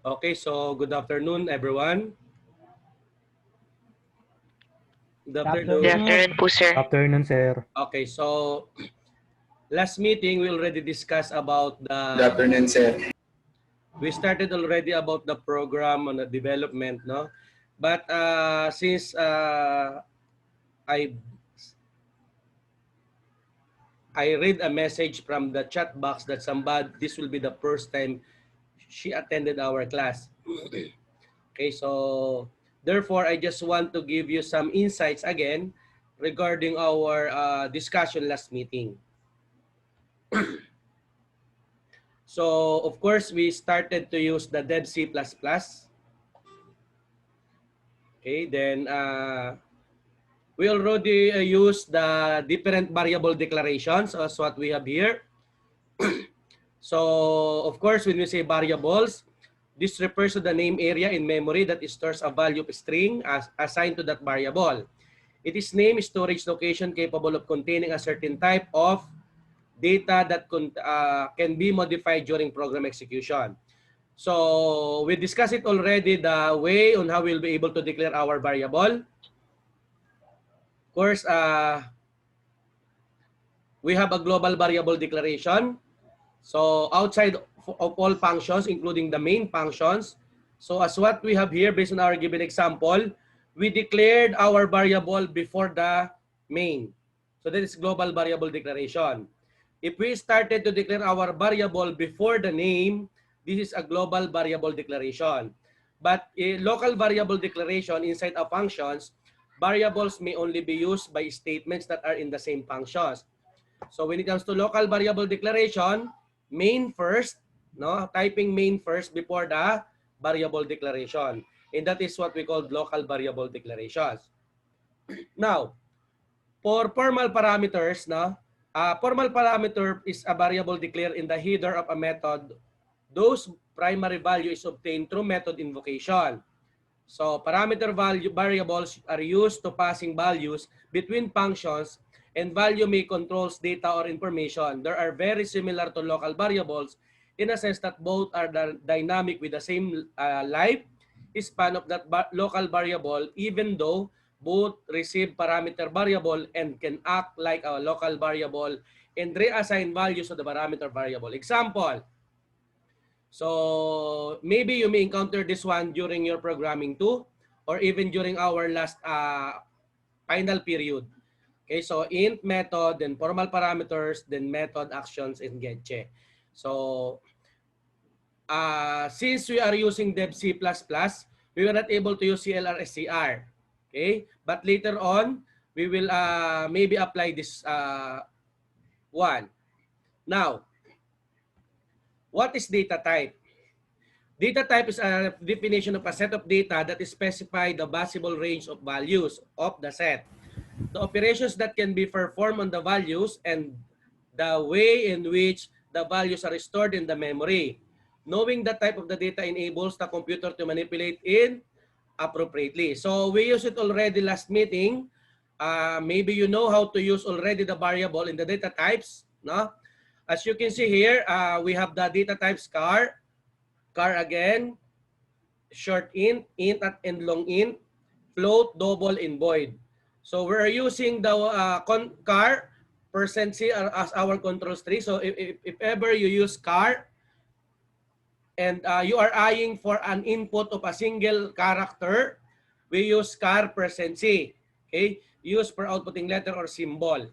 Okay, so good afternoon, everyone. Good afternoon. Good afternoon po, sir. Afternoon, sir. Okay, so last meeting we already discussed about Good afternoon, sir. we started already about the program on the development, no? But since I read a message from the chat box that somebody, this will be the first time she attended our class. Okay, so therefore, I just want to give you some insights again regarding our discussion last meeting. So, of course, we started to use the Dev C++. Okay, then we already used the different variable declarations as what we have here. So, of course, when we say variables, this refers to the name area in memory that stores a value of string as assigned to that variable. It is name storage location capable of containing a certain type of data that can be modified during program execution. So we discussed it already, the way on how we'll be able to declare our variable. Of course, we have a global variable declaration. So outside of all functions, including the main functions. So as what we have here, based on our given example, we declared our variable before the main. So that is global variable declaration. If we started to declare our variable before the name, this is a global variable declaration. But a local variable declaration inside of functions, variables may only be used by statements that are in the same functions. So when it comes to local variable declaration, main first, no, typing main first before the variable declaration. And that is what we call local variable declarations. Now, for formal parameters, no, formal parameter is a variable declared in the header of a method. Those primary value is obtained through method invocation. So parameter value variables are used to passing values between functions, and value may controls data or information. They are very similar to local variables in a sense that both are dynamic with the same life span of that local variable, even though both receive parameter variable and can act like a local variable and reassign values to the parameter variable. Example, so maybe you may encounter this one during your programming too, or even during our last final period. Okay, so int method, then formal parameters, then method actions and getche. So since we are using Dev C++, we were not able to use CLR-SCR. Okay, but later on, we will maybe apply this one. Now, what is data type? Data type is a definition of a set of data that specify the possible range of values of the set. The operations that can be performed on the values and the way in which the values are stored in the memory. Knowing the type of the data enables the computer to manipulate it appropriately. So we used it already last meeting. Maybe you know how to use already the variable in the data types. No? As you can see here, we have the data types car again, short int, and long int, float, double, and void. So we're using the car %c as our control tree. So if ever you use car and you are eyeing for an input of a single character, we use car %c. Okay, used for outputting letter or symbol.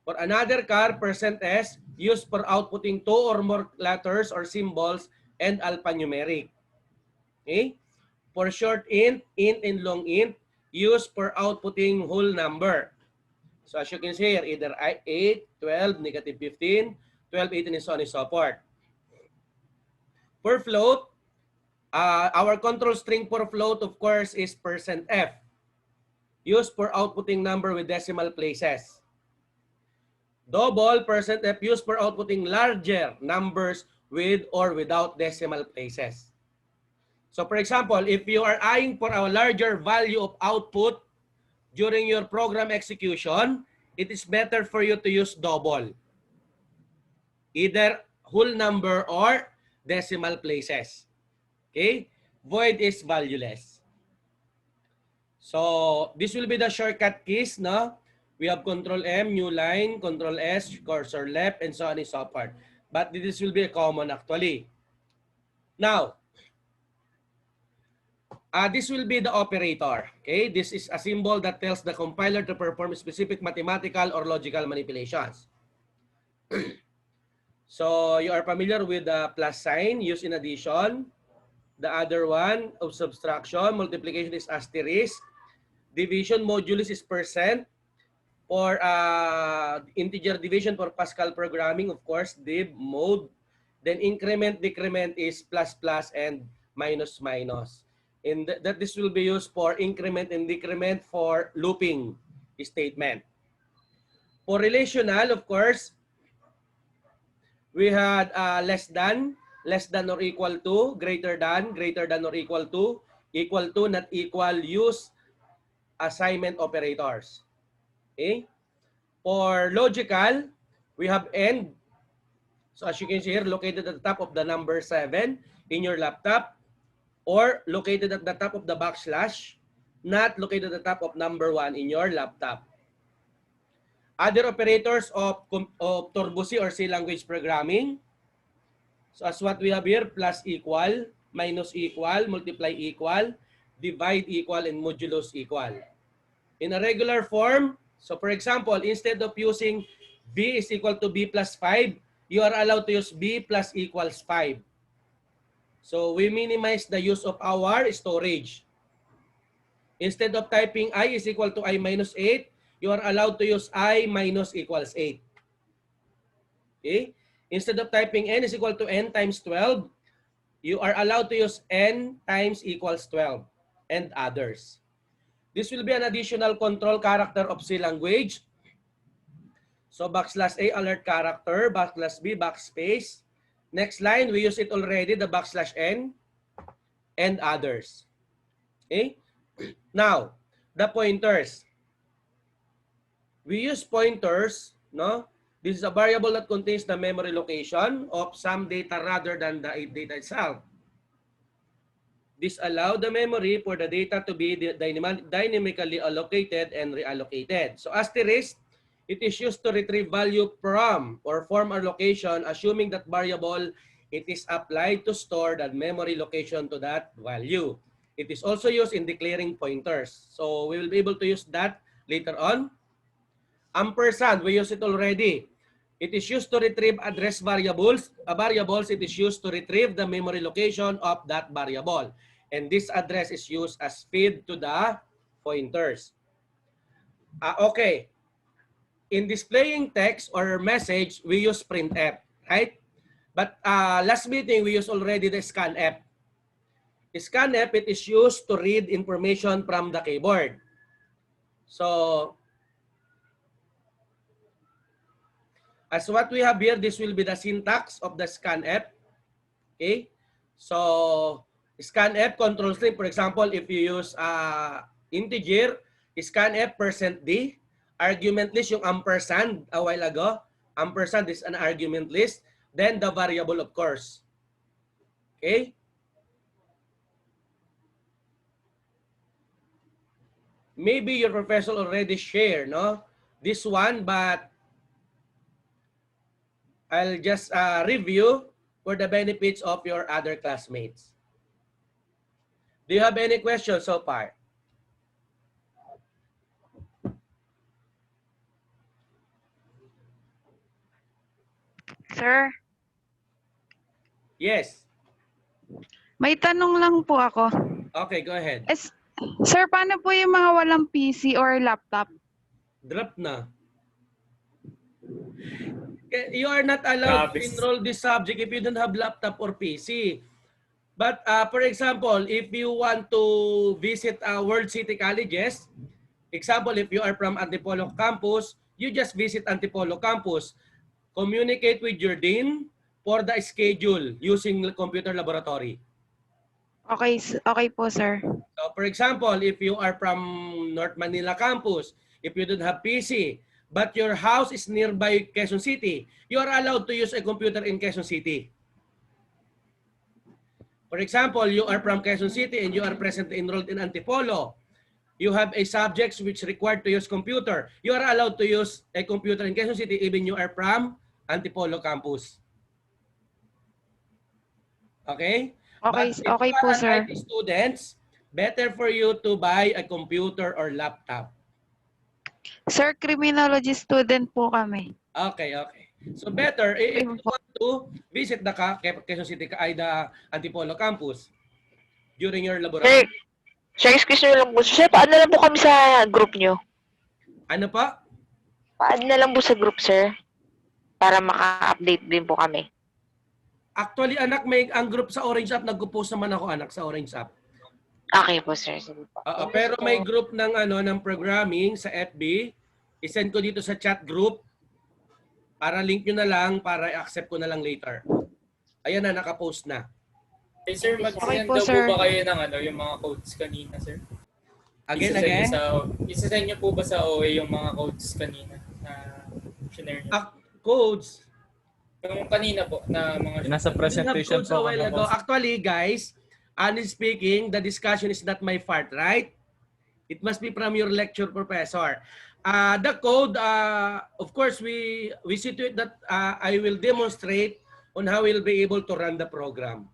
For another car, %s, used for outputting 2 or more letters or symbols and alphanumeric. Okay? For short int and long int, used for outputting whole number. So as you can see here, either 8, 12, -15, 12, 18, and so on and so forth. For float, our control string for float, of course, is %f, used for outputting number with decimal places. Double, %f, used for outputting larger numbers with or without decimal places. So for example, if you are eyeing for a larger value of output during your program execution, it is better for you to use double. Either whole number or decimal places. Okay? Void is valueless. So, this will be the shortcut keys, no? We have Control M, new line, Control S, cursor left, and so on and so forth. But this will be a common actually. Now, this will be the operator. Okay? This is a symbol that tells the compiler to perform specific mathematical or logical manipulations. So, you are familiar with the plus sign used in addition. The other one of subtraction, multiplication is asterisk. Division modulus is percent. For integer division for Pascal programming, of course, div, mode. Then increment, decrement is plus, plus, and minus, minus. And that this will be used for increment and decrement for looping statement. For relational, of course, we had less than or equal to, greater than or equal to, not equal, use assignment operators. Okay? For logical, we have AND. So as you can see here, located at the top of the number 7 in your laptop, or located at the top of the backslash, not located at the top of number 1 in your laptop. Other operators of Turbo-C or C language programming. So as what we have here, plus equal, minus equal, multiply equal, divide equal, and modulus equal. In a regular form, so for example, instead of using b is equal to b plus 5, you are allowed to use b plus equals 5. So we minimize the use of our storage. Instead of typing I is equal to I minus 8, you are allowed to use I minus equals 8. Okay? Instead of typing n is equal to n times 12, you are allowed to use n times equals 12 and others. This will be an additional control character of C language. So backslash A, alert character, backslash B, backspace. Next line, we use it already, the backslash N, and others. Okay? Now, the pointers. We use pointers, no? This is a variable that contains the memory location of some data rather than the data itself. This allows the memory for the data to be dynamically allocated and reallocated. So asterisk, it is used to retrieve value from or from a location, assuming that variable it is applied to store that memory location to that value. It is also used in declaring pointers. So we will be able to use that later on. Ampersand, we use it already. It is used to retrieve address variables. Variables, it is used to retrieve the memory location of that variable. And this address is used as feed to the pointers. Okay. In displaying text or message, we use printf, right? But last meeting, we used already the scanf. Scanf, it is used to read information from the keyboard. So, as what we have here, this will be the syntax of the scanf. Okay? So, scanf control string, for example, if you use integer, scanf %d, argument list, yung ampersand a while ago, ampersand is an argument list, then the variable, of course. Okay? Maybe your professor already shared, no? This one, but I'll just review for the benefits of your other classmates. Do you have any questions so far? Sir, Yes. may tanong lang po ako. Okay, go ahead. Sir, paano po yung mga walang PC or laptop? Drop na. You are not allowed to enroll this subject if you don't have laptop or PC. But for example, if you want to visit World City Colleges, example, if you are from Antipolo campus, you just visit Antipolo campus. Communicate with your dean for the schedule using computer laboratory. Okay po, sir. So for example, if you are from North Manila campus, if you don't have PC, but your house is nearby Quezon City, you are allowed to use a computer in Quezon City. For example, you are from Quezon City and you are presently enrolled in Antipolo. You have a subjects which required to use computer. You are allowed to use a computer in Quezon City even you are from Antipolo campus. Okay? Okay, But if you okay are po, an sir. IT students, better for you to buy a computer or laptop. Sir, criminology student po kami. Okay, okay. So better if Okay you po. want to visit the Quezon City ay the Antipolo campus during your Sir, laboratory. sir, excuse me lang po. Sir, paano na lang po kami sa group nyo? Ano pa? Paano na lang po sa group, sir? Para maka-update din po kami. Actually, anak, may ang group sa Orange App, nagpo-post naman ako anak sa Orange App. Okay po, sir. Sige po. Pero may group ng ng programming sa FB. I-send ko dito sa chat group para link nyo na lang para i-accept ko na lang later. Ayan na, naka-post na. Hey sir, mag-send Okay po, daw sir. po ba kayo ng yung mga codes kanina, sir? Again. Isa-send niyo po ba sa OA yung mga codes kanina na share niyo? Codes. Yung kanina po na mga Nasa presentation Codes a po. while ago. Actually, guys, honestly speaking, the discussion is not my part, right? It must be from your lecture professor. The code, of course, we see to it that I will demonstrate on how we'll be able to run the program.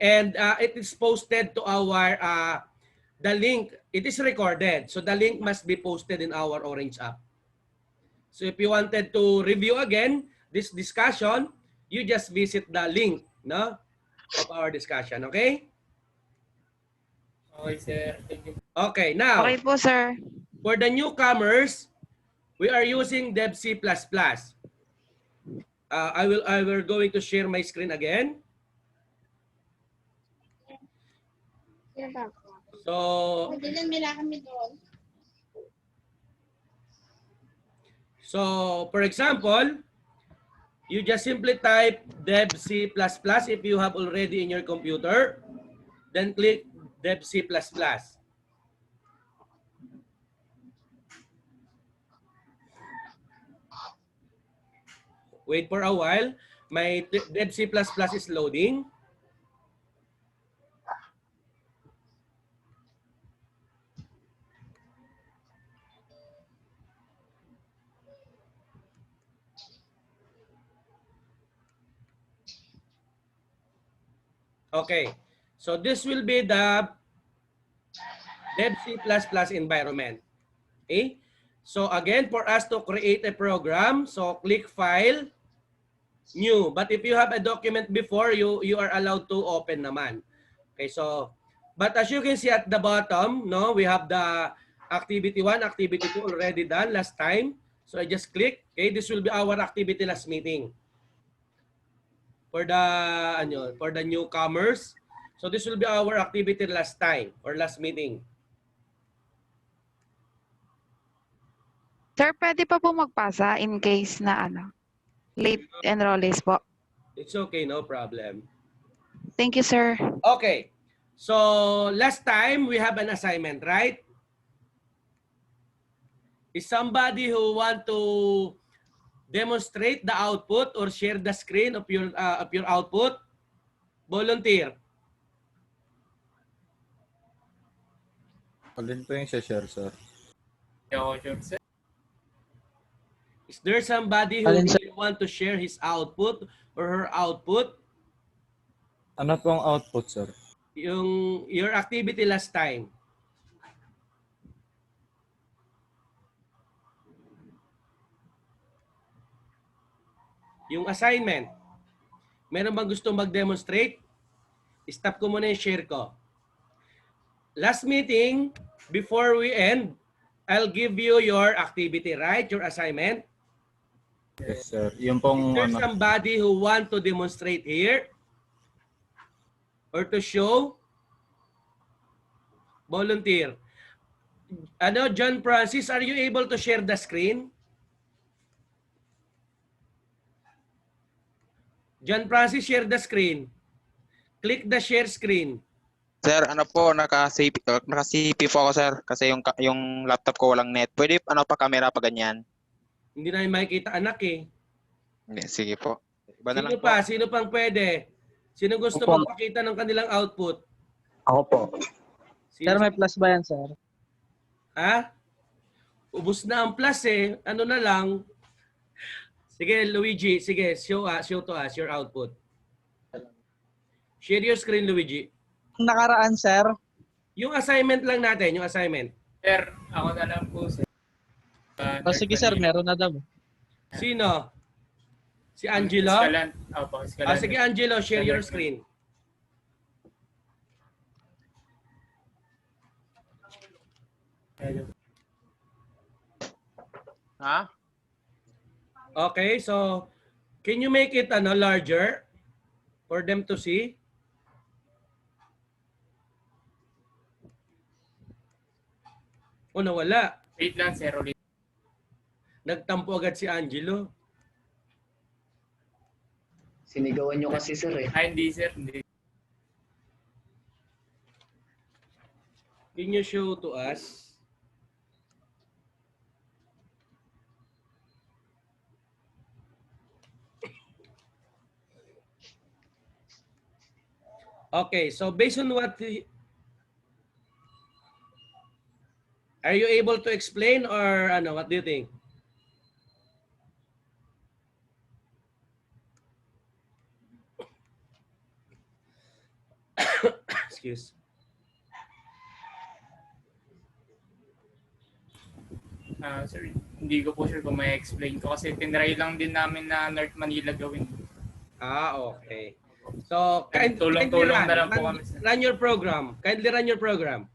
And it is posted to our, the link, it is recorded. So the link must be posted in our Orange app. So if you wanted to review again this discussion, you just visit the link, no, of our discussion, okay? Okay, sir. Thank you. Okay, now, Okay po, sir. for the newcomers, we are using DebC++. I will going to share my screen again. So, for example, you just simply type DebC++ if you have already in your computer. Then click DebC++. Wait for a while. My DebC++ is loading. Okay. So this will be the DebC++ environment. Okay? So again, for us to create a program, so click File, New. But if you have a document before, you are allowed to open naman. Okay, so, but as you can see at the bottom, no, we have the activity 1, activity 2 already done last time. So I just click. Okay, this will be our activity last meeting. For the newcomers. So this will be our activity last time or last meeting. Sir, pwede pa po magpasa in case na late enrollees po. It's okay, no problem. Thank you, sir. Okay. So last time we have an assignment, right? Is somebody who want to demonstrate the output or share the screen of your output? Volunteer. Alin po yung share, sir? Ako, sir. Is there somebody who really want to share his output or her output? Ano pong output, sir? Your activity last time. Yung assignment. Meron bang gusto mag-demonstrate? Stop ko muna yung share ko. Last meeting, before we end, I'll give you your activity, right? Your assignment. Yes, sir. Yung pong Is there somebody who want to demonstrate here? Or to show? Volunteer. John Francis, are you able to share the screen? John Francis, share the screen. Click the share screen. Sir, ano po, naka-CP po ako, sir. Kasi yung laptop ko walang net. Pwede pa camera pa ganyan? Hindi na makikita anak eh. Hindi, sige po. Iba na Sino lang po. pa? Sino pang pwede? Sino gusto Opo. magpakita ng kanilang output? Ako po. Sino? Sir, may plus ba yan, sir? Ha? Ubus na ang plus eh. Ano na lang? Sige, Luigi. Sige, show to us your output. Share your screen, Luigi. Nakaraan, sir. Yung assignment lang natin, yung assignment. Sir, ako na lang po, sir. Sige, sir. Meron na daw. Sino? Si Angelo? Escalan. Opo, Escalan. Sige, Angelo, share your screen. Ha? Okay, so can you make it larger for them to see? O nawala. Wait lang, sir. Ulit. Nagtampo agad si Angelo. Sinigawan nyo kasi sir eh. Hindi, sir. Hindi. Can you show to us? Okay, so based on what are you able to explain or what do you think? Excuse. Sir, hindi ko po sure kung may explain ko kasi tinry lang din namin na North Manila gawin. Okay. So, Tulong-tulong na lang po kami. Run your program. Kindly run your program.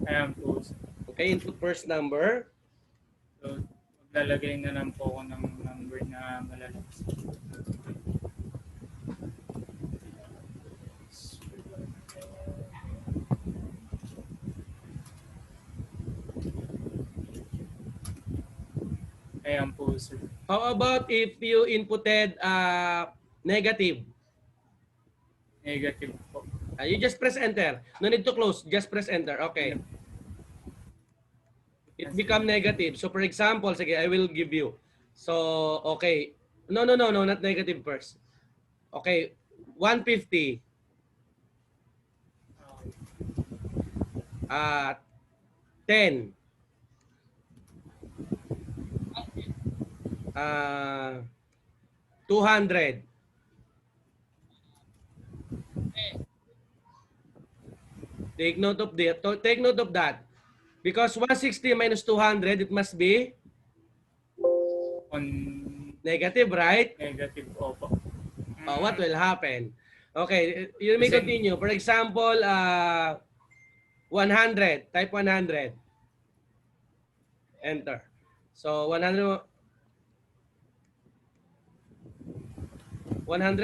Ayan po. Okay, input first number. So, maglalagay na lang po ako ng number na malalabas. Ayan po, sir. How about if you inputted negative? Negative po. You just press enter. No need to close. Just press enter. Okay. It become negative. So for example, sige, I will give you. So, okay. No, not negative first. Okay. 150. 10. 200. Take note of that. Take note of that. Because 160 minus 200, it must be On negative, right? negative, opo. What will happen? Okay, you may continue. For example, 100. Type 100. Enter. So 100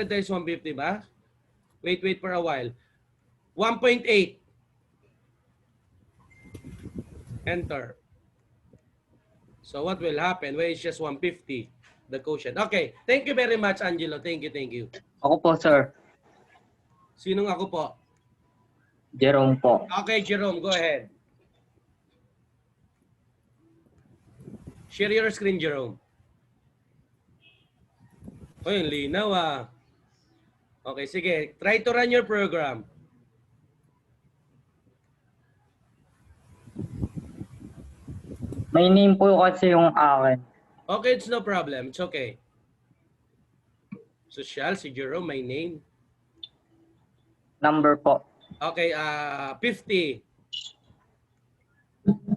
times 150 ba? Wait for a while. 1.8. Enter. So what will happen? Well, it's just 150, the quotient. Okay. Thank you very much, Angelo. Thank you. Ako po, sir. Sinong ako po? Jerome po. Okay, Jerome, go ahead. Share your screen, Jerome. Oh, yung linaw ah. Okay, sige. Try to run your program. May name po kasi yung akin. Okay, it's no problem. It's okay. Social, si Jerome, my name. Number po. Okay, 50.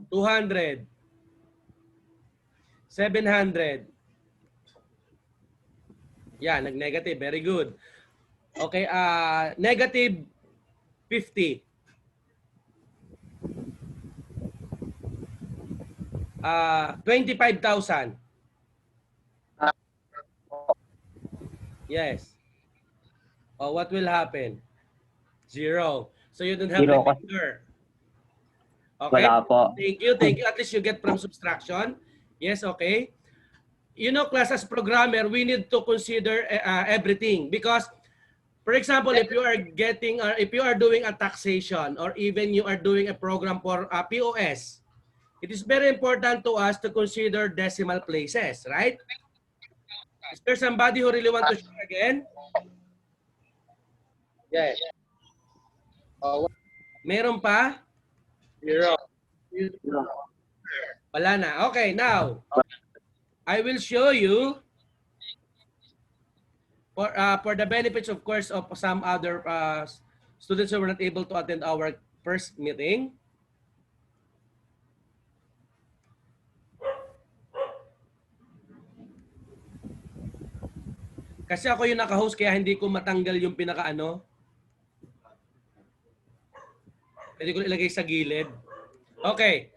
200. 700. Yeah, nag-negative. Very good. Okay, negative 50. 25,000. Yes. Oh, what will happen? 0. So you don't have Zero. the finger. Okay. Wala po. Thank you. At least you get from subtraction. Yes, okay. You know, class, as programmer, we need to consider everything because, for example, if you are if you are doing a taxation or even you are doing a program for POS, it is very important to us to consider decimal places, right? Is there somebody who really want to share again? Yes. Meron pa? Wala na. Okay, now, I will show you for the benefits, of course, of some other students who were not able to attend our first meeting. Kasi ako yung naka-host kaya hindi ko matanggal yung pinaka-ano. Pwede ko ilagay sa gilid. Okay.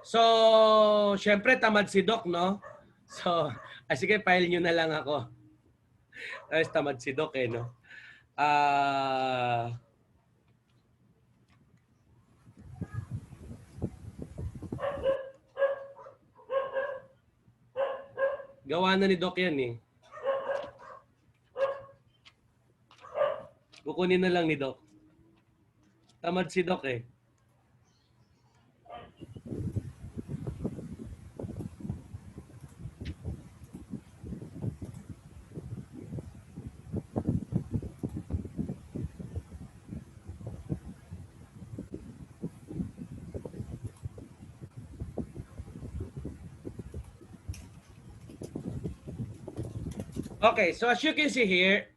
So, syempre tamad si Doc, no? So, sige, file nyo na lang ako. Tapos tamad si Doc eh, no? Gawa na ni Doc yan eh. Kukunin na lang ni Doc. Tamad si Doc eh. Okay, so as you can see here,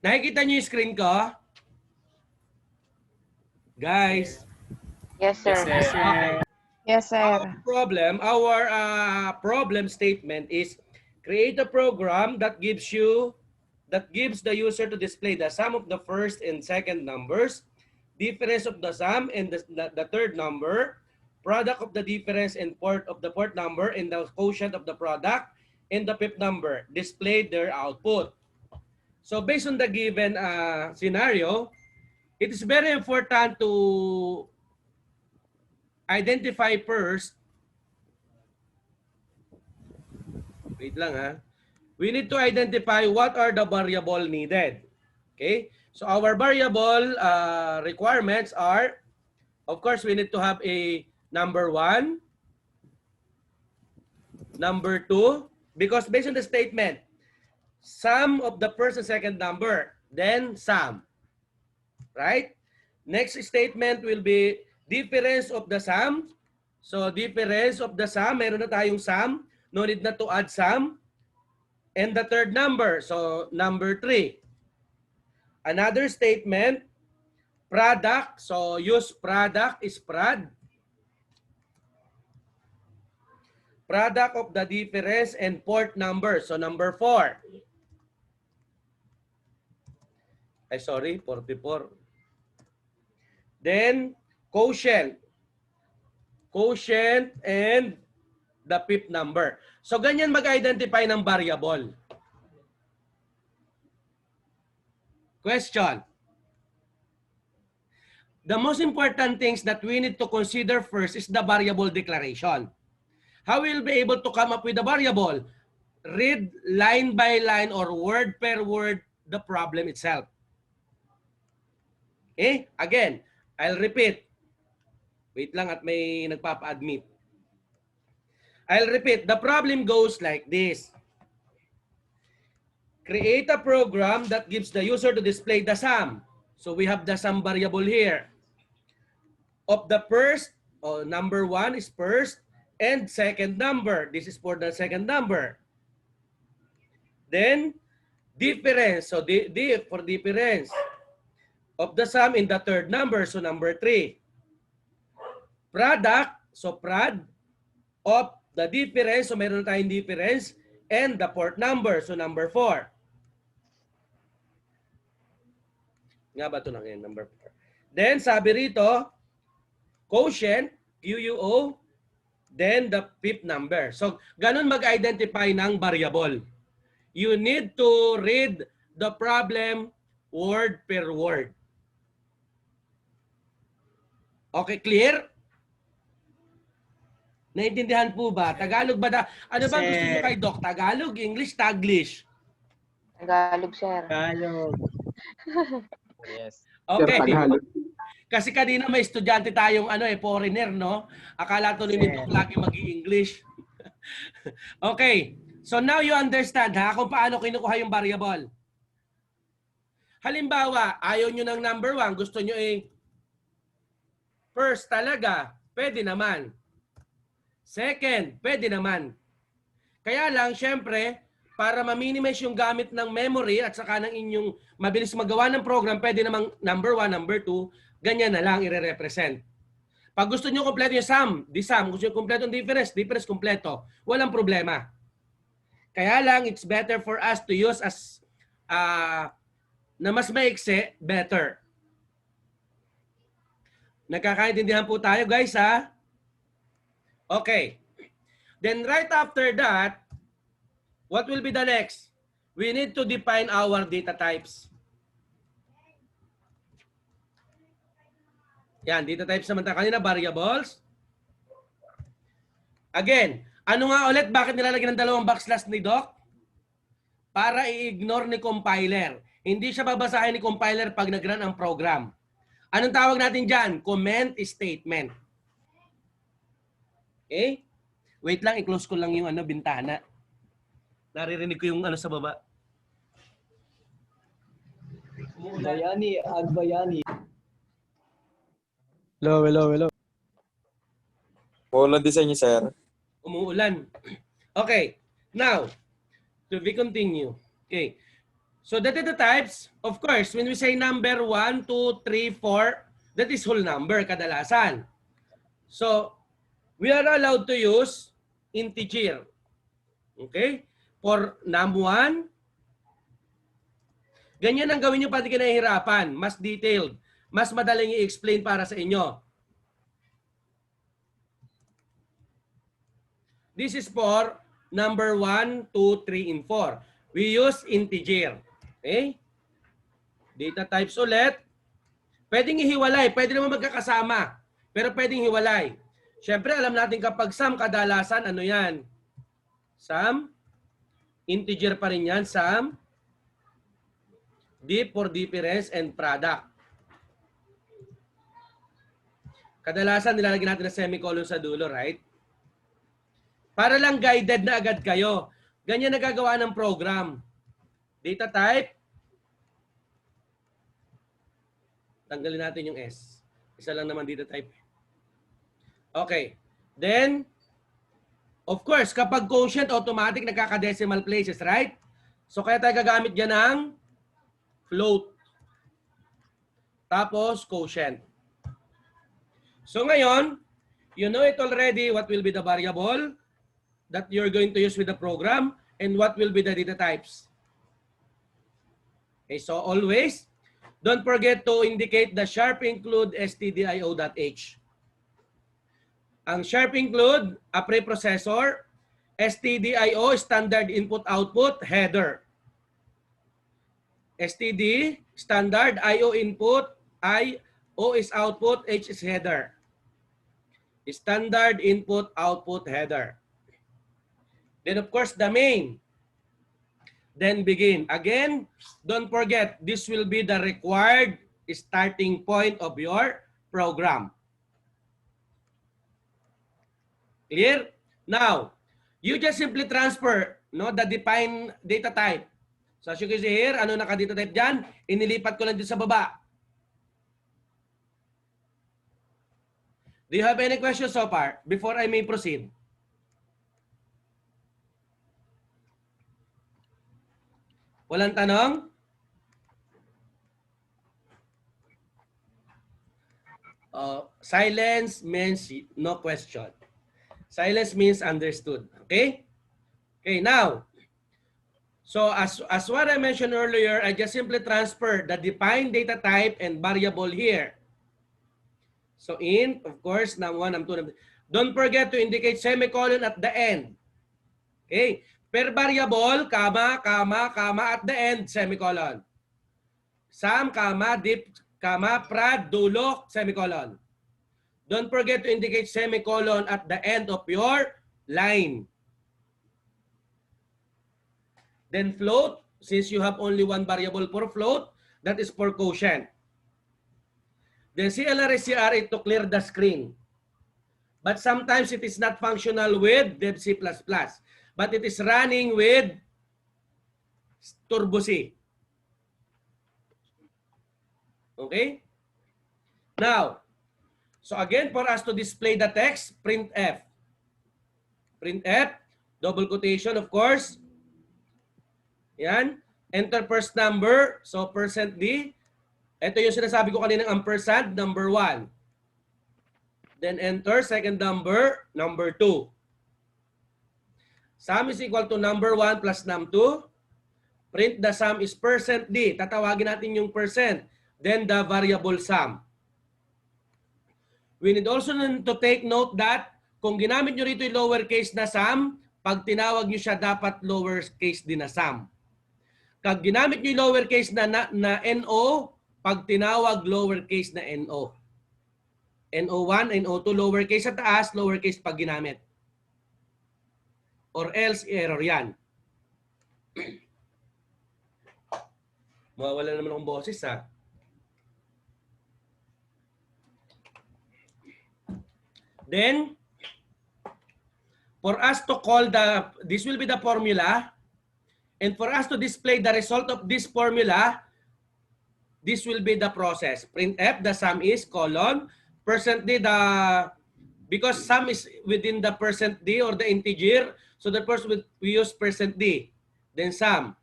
nakikita niyo yung screen ko? Guys. Yes, sir. Okay. Yes, sir. Our problem statement is create a program that gives the user to display the sum of the first and second numbers, difference of the sum and the third number, product of the difference and of the fourth number, and the quotient of the product and the fifth number. Display their output. So based on the given scenario, it is very important to identify first. Wait lang ha. We need to identify what are the variable needed. Okay? So our variable requirements are, of course, we need to have a number 1, number 2, because based on the statement, sum of the first and second number, then sum. Right? Next statement will be difference of the sum. So difference of the sum, meron na tayong sum. No need na to add sum. And the third number, so number 3. Another statement, product. So use product is prod. Product of the difference and fourth number. So number 4. Ay, sorry, 44. Then, quotient. Quotient and the fifth number. So, ganyan mag-identify ng variable. Question. The most important things that we need to consider first is the variable declaration. How will we be able to come up with the variable? Read line by line or word per word the problem itself. Okay? Again, I'll repeat. Wait lang at may nagpapa-admit. I'll repeat. The problem goes like this. Create a program that gives the user to display the sum. So we have the sum variable here. Of the first, number 1 is first, and second number. This is for the second number. Then, difference. So for difference of the sum in the third number. So number 3. Product. So prod of the difference. So meron tayong difference. And the fourth number. So number 4. Nga ba ito lang yan? Number 4. Then sabi rito, quotient. QUO. Then the fifth number. So ganun mag-identify ng variable. You need to read the problem word per word. Okay, clear? Naintindihan po ba? Tagalog ba? Ano ba gusto niyo kay Doc? Tagalog, English, Taglish? Tagalog, sir. Yes. Okay. Kasi kanina may estudyante tayong foreigner, no? Akala to nito lagi mag-i-English. Okay. So now you understand ha kung paano kinukuha yung variable. Halimbawa, ayaw nyo ng number 1, gusto nyo first talaga, pwede naman. Second, pwede naman. Kaya lang, syempre, para ma-minimize yung gamit ng memory at saka ng inyong mabilis magawa ng program, pwede namang number 1, number 2, ganyan na lang i-represent. Pag gusto nyo kompleto yung sum, di sum. Gusto nyo kompleto yung difference, difference kompleto. Walang problema. Kaya lang, it's better for us to use as na mas maikse, better. Nagkakaintindihan po tayo, guys, ha? Okay. Then right after that, what will be the next? We need to define our data types. Yan, data types naman tayo kanina, variables. Again, ano nga ulit, bakit nilalagyan ng 2 backslash ni Doc? Para i-ignore ni compiler. Hindi siya babasahin ni compiler pag nag-run ang program. Anong tawag natin dyan? Comment statement. Okay? Wait lang, i-close ko lang yung bintana. Naririnig ko yung sa baba. Bayani, Agbayani. Hello. Wala din sa inyo, sir. Umuulan. Okay. Now, to be continue. Okay. So the data types, of course, when we say number 1, 2, 3, 4, that is whole number kadalasan. So, we are allowed to use integer. Okay? For num1, ganyan ang gawin nyo pati kinahirapan. Mas detailed. Mas madaling i-explain para sa inyo. This is for number 1, 2, 3, and 4. We use integer. Okay? Data types ulit. Pwedeng ihiwalay. Pwede naman magkakasama. Pero pwedeng hiwalay. Siyempre, alam natin kapag sum, kadalasan, ano yan? Sum. Integer pa rin yan. Sum. Diff for difference and product. Kadalasan, nilalagyan natin na semicolon sa dulo, right? Para lang guided na agad kayo. Ganyan nagagawa ng program. Data type. Tanggalin natin yung S. Isa lang naman data type. Okay. Then, of course, kapag quotient, automatic nagkaka-decimal places, right? So, kaya tayo gagamit dyan ng float. Tapos, quotient. So, ngayon, you know it already what will be the variable that you're going to use with the program and what will be the data types. Okay, so always, don't forget to indicate the sharp include stdio.h. Ang sharp include, a preprocessor, stdio, standard input-output, header. std, standard, io input, io is output, h is header. Standard input-output, header. Then of course, the main. Then begin. Again, don't forget, this will be the required starting point of your program. Clear? Now, you just simply transfer the defined data type. So as you can see here, ano naka-data type dyan? Inilipat ko lang dito sa baba. Do you have any questions so far before I may proceed? Walang tanong? Silence means no question. Silence means understood. Okay? Okay, now, so as what I mentioned earlier, I just simply transfer the defined data type and variable here. So int, of course, num1, num2, don't forget to indicate semicolon at the end. Okay? Per variable, comma, comma, comma, at the end, semicolon. Sum, comma, diff, comma, prad, dulo, semicolon. Don't forget to indicate semicolon at the end of your line. Then float, since you have only one variable for float, that is for quotient. Then CLRSCR is to clear the screen. But sometimes it is not functional with Dev C++. But it is running with Turbo C. Okay? Now, so again, for us to display the text, printf. Printf, double quotation, of course. Yan. Enter first number. So, %D. Ito yung sinasabi ko kanina, ampersand, number 1. Then enter second number, number 2. Sum is equal to number 1 plus num2. Print the sum is %D. Tatawagin natin yung percent. Then the variable sum. We need also to take note that kung ginamit nyo rito yung lowercase na sum, pag tinawag nyo siya, dapat lowercase din na sum. Pag ginamit nyo yung lowercase na NO, pag tinawag lowercase na NO. NO1, NO2, lowercase sa taas, lowercase pag ginamit. Or else, error yan. Mawawala naman akong boses, ha? Then, for us to call this will be the formula. And for us to display the result of this formula, this will be the process. Printf, the sum is, colon, %D, because sum is within the %D or the integer, so the first we use %D. Then sum.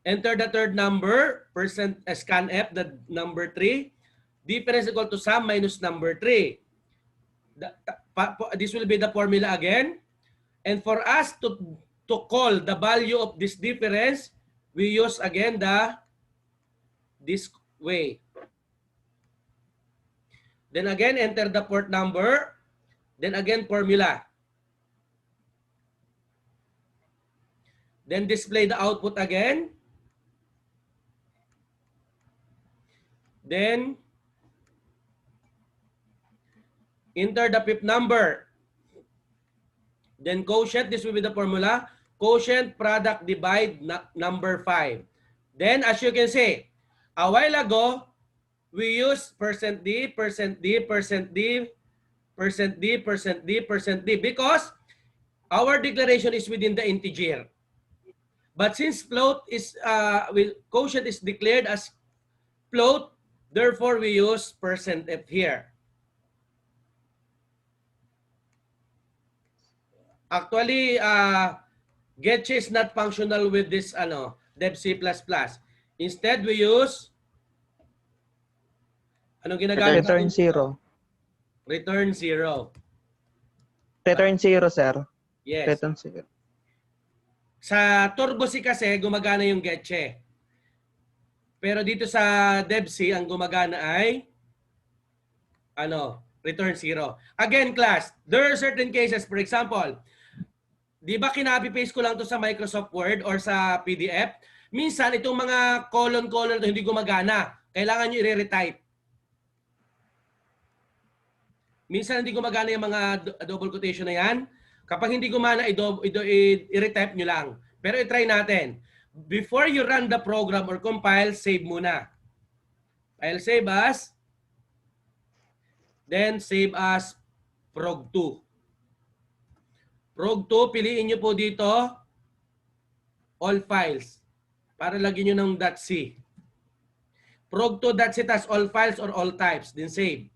Enter the third number, scanf, the number 3. Difference equal to sum minus number 3. This will be the formula again. And for us to call the value of this difference, we use again this way. Then again, enter the port number. Then again, formula. Then display the output again. Then enter the fifth number. Then quotient, this will be the formula. Quotient, product, divide, number 5. Then as you can see, a while ago, we use %D, %D, %D, %D, %D, %D because our declaration is within the integer. But since float is, quotient is declared as float, therefore we use %F here. Actually, getch is not functional with this Dev C++. Instead, we use anong ginagamit? Return 0. Return 0. Return 0, sir. Yes. Return 0. Sa Turbo C kasi gumagana yung getche. Pero dito sa Dev C ang gumagana ay return 0. Again, class, there are certain cases, for example, di ba kinapi-paste ko lang to sa Microsoft Word or sa PDF? Minsan, itong mga colon-colon hindi gumagana. Kailangan nyo i-retype. Minsan, hindi gumagana yung mga double quotation na yan. Kapag hindi gumana, i-retype nyo lang. Pero i-try natin. Before you run the program or compile, save muna. I'll save as, then save as prog2. Prog2, piliin nyo po dito, all files. Para lagyan nyo ng .c. Prog2.c tas all files or all types. Then save.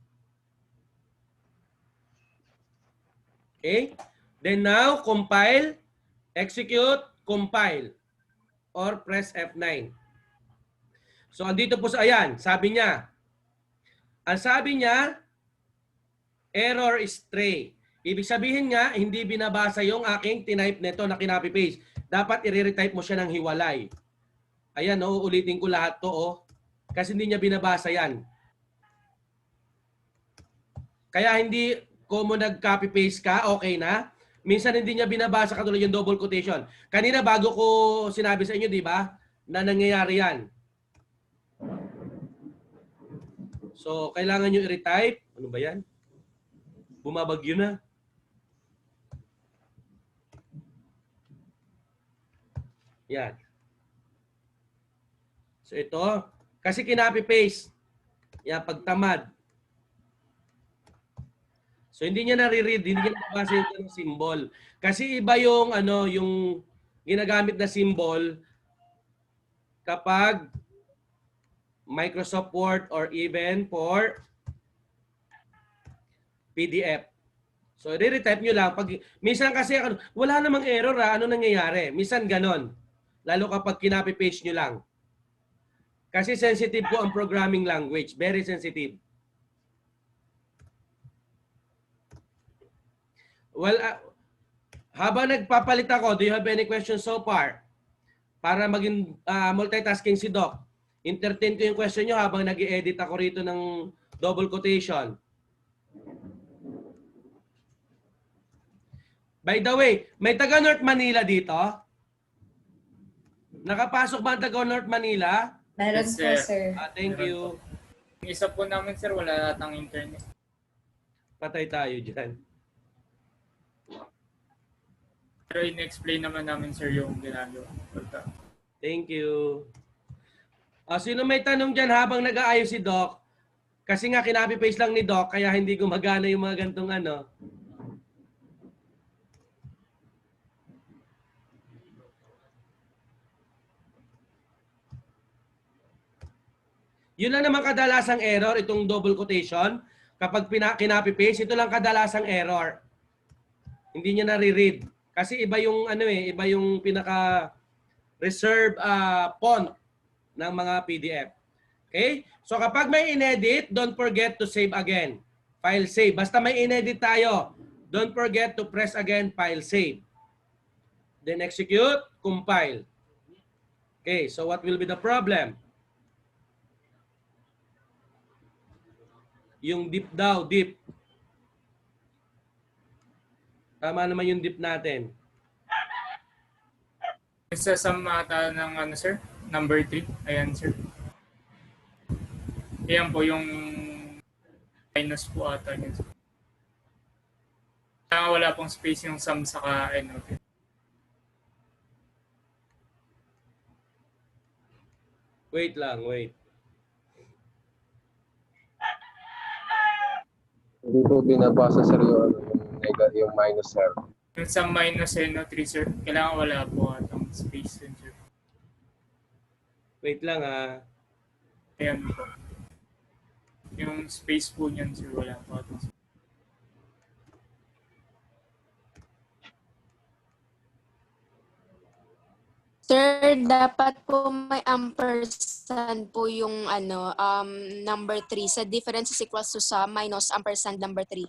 Okay? Then now, compile, execute, compile. Or press F9. So, andito po sa, ayan, sabi niya. Ang sabi niya, error stray. Ibig sabihin nga, hindi binabasa yung aking tinype nito na kinapi-paste. Dapat i-retype mo siya ng hiwalay. Ayan, ulitin ko lahat to, kasi hindi niya binabasa yan. Kaya hindi ko mo nag-copy-paste ka, okay na. Minsan hindi niya binabasa katulad yung double quotation. Kanina bago ko sinabi sa inyo, di ba, na nangyayari yan. So, kailangan nyo i-retype. Ano ba yan? Bumabagyo na. Yan. So, ito. Kasi kinapi-paste. Yan, pagtamad. So hindi niya nare-read, hindi niya nabasa yung ganung symbol. Kasi iba yung ano, yung ginagamit na symbol kapag Microsoft Word or even for PDF. So i-retype nyo lang. Minsan kasi wala namang error ano nangyayari? Minsan ganon. Lalo kapag kinapi-paste nyo lang. Kasi sensitive po ang programming language. Very sensitive. Well, habang nagpapalit ako, do you have any questions so far? Para maging multitasking si Doc. Entertain ko yung question nyo habang nag-i-edit ako rito ng double quotation. By the way, may taga North Manila dito? Nakapasok ba ang taga North Manila? Meron Yes, po, sir. sir. Thank you. Yung isa po namin, sir, wala natang internet. Patay tayo dyan. Pero in-explain naman namin, sir, yung ginagawa. Thank you. Sino may tanong dyan habang nag-aayos si Doc? Kasi nga kinapi-paste lang ni Doc, kaya hindi gumagana yung mga gantong ano. Yun lang naman kadalasang error, itong double quotation. Kapag kinapi-paste, ito lang kadalasang error. Hindi niya nare-read. Kasi iba yung ano iba yung pinaka reserve font ng mga PDF. Okay? So kapag may inedit, don't forget to save again. File save. Basta may inedit tayo, don't forget to press again, file save. Then execute, compile. Okay, so what will be the problem? Yung dip daw, dip. Tama naman yung dip natin. Sa samata ng ano, sir? Number 3. Ayan, sir. Ayan po yung minus po ata yun. Kaya wala pong space yung sum saka ano. Wait lang, wait. Hindi po binabasa sir yung minus sir. Yung sum minus no 3, sir. Kailangan wala po atang space yun, sir. Wait lang ha. Ayan po. Yung space po niyan, sir, wala po atang space. Sir, dapat po may ampersand po yung number 3. Sa difference is equals to sa minus ampersand number 3.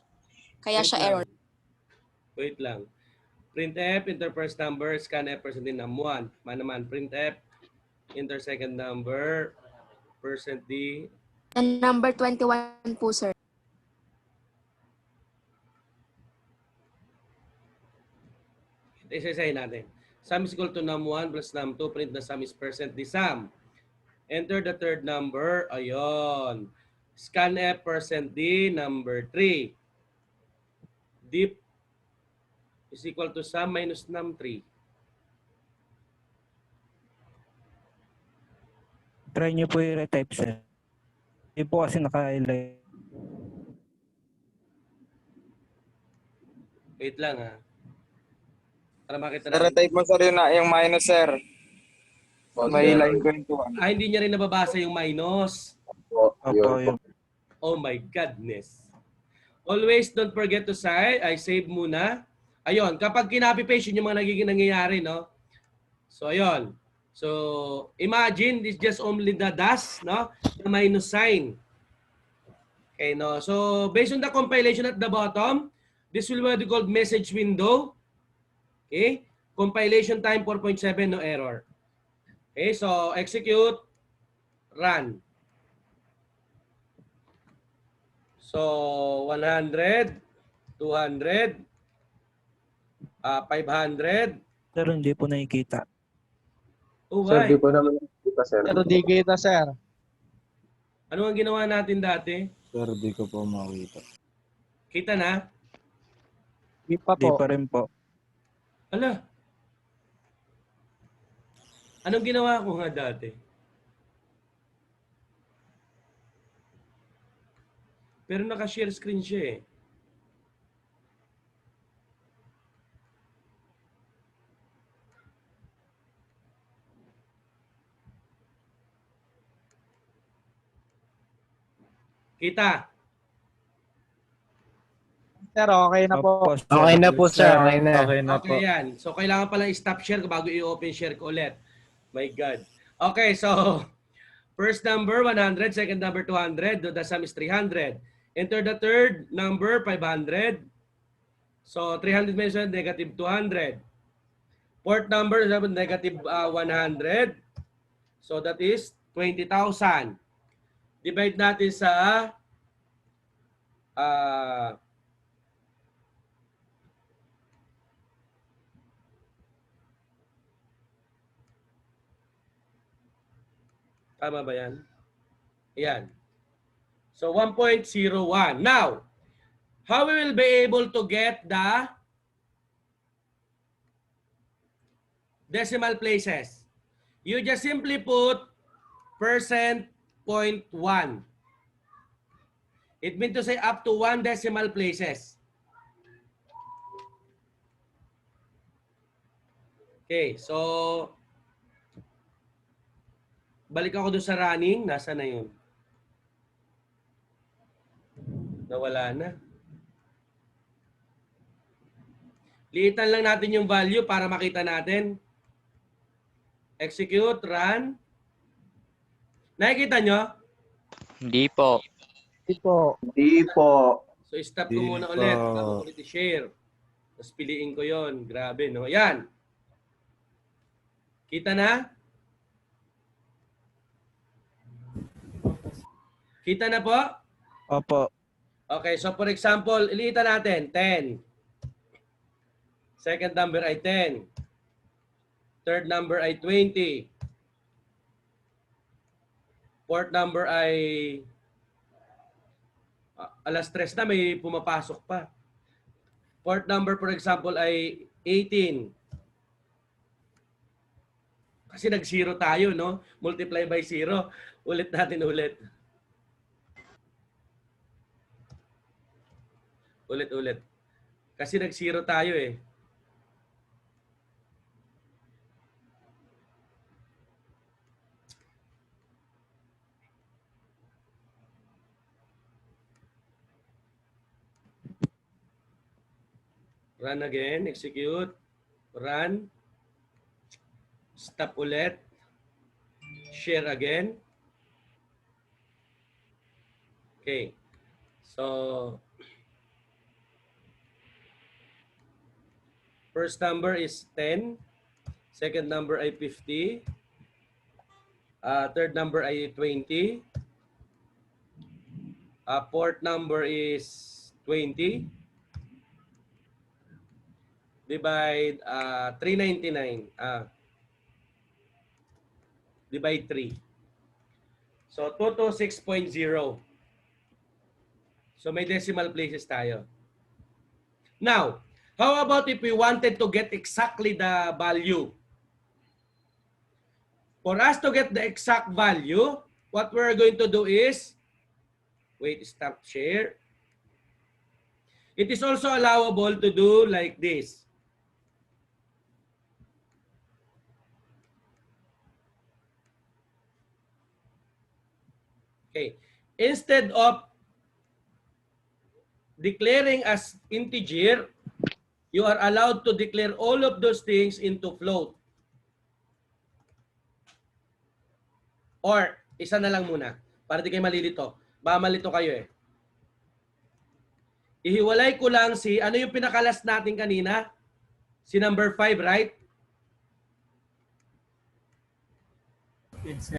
Kaya Wait siya lang. error. Wait lang. Printf, enter first number, scan f percent in num1. Manaman, printf, enter second number, percent d. And number 21 po, sir. Isa-isahin natin. Sum is equal to num1 plus num2. Print the sum is percent d sum. Enter the third number. Ayun. Scan f percent d number 3. Dip is equal to sum minus num3. Try nyo po i-retype, sir. Hindi po kasi naka-highlight. Wait lang ha. Para makita Sir, natin. type mo sir yung minus sir. May line 21. Hindi niya rin nababasa yung minus. Opo, yun. Oh my goodness. Always don't forget to save. I save muna. Ayun, kapag kinapi-paste yun yung mga nagiging nangyayari, no? So, ayun. So, imagine this just only the dash, no? The minus sign. Okay, no? So, based on the compilation at the bottom, this will be what we call message window. Okay? Compilation time 4.7, no error. Okay, so execute, run. So, 100, 200, 500. Pero hindi po nakikita. Oh, Sir, why? di po naman nakikita sir. Pero di kita, sir. Ano ang ginawa natin dati? Sir, di ko po makita. Kita na? Di pa Hindi pa rin po. Ala. Anong ginawa ko nga dati? Pero naka-share screen siya eh. Kita? Sir, okay na po. Opo, sir. Okay na po, sir. Okay na. Okay na po. Okay yan. So, kailangan palang i-stop share bago i-open share ko ulit. My God. Okay, so, first number, 100. Second number, 200. The sum is 300. Enter the third number, 500. So, 300 minus 1, negative 200. Fourth number, negative 100. So, that is 20,000. Divide natin sa tama ba yan? Ayan. So, 1.01. Now, how we will be able to get the decimal places? You just simply put %.1. It means to say up to 1 decimal places. Okay, so balik ako doon sa running. Nasaan na yun? Nawala na. Liitan lang natin yung value para makita natin. Execute, run. Nakikita nyo? Hindi po. Hindi po. Hindi po. So, stop ko muna ulit. Bago ulit i-share. Tapos piliin ko yon. Grabe, no? Yan. Kita na? Kita na po? Opo. Okay, so for example, ilitan natin. 10. Second number ay 10. Third number ay 20. Fourth number ay alas 3 na, may pumapasok pa. Fourth number, for example, ay 18. Kasi nag-0 tayo, no? Multiply by 0. Ulit natin ulit. Ulit. Kasi nag-0 tayo eh. Run again, execute, run, stop ulit, share again. Okay, so first number is 10, second number ay 50, third number ay 20, fourth number is 20. Divide 399. Divide 3. So, 226.0. So, may decimal places tayo. Now, how about if we wanted to get exactly the value? For us to get the exact value, what we're going to do is, wait, stop share. It is also allowable to do like this. Okay. Instead of declaring as integer, you are allowed to declare all of those things into float. Or, isa na lang muna, para di kayo malilito. Baka malito kayo eh. Ihiwalay ko lang si, ano yung pinakalas natin kanina? Si number 5, right?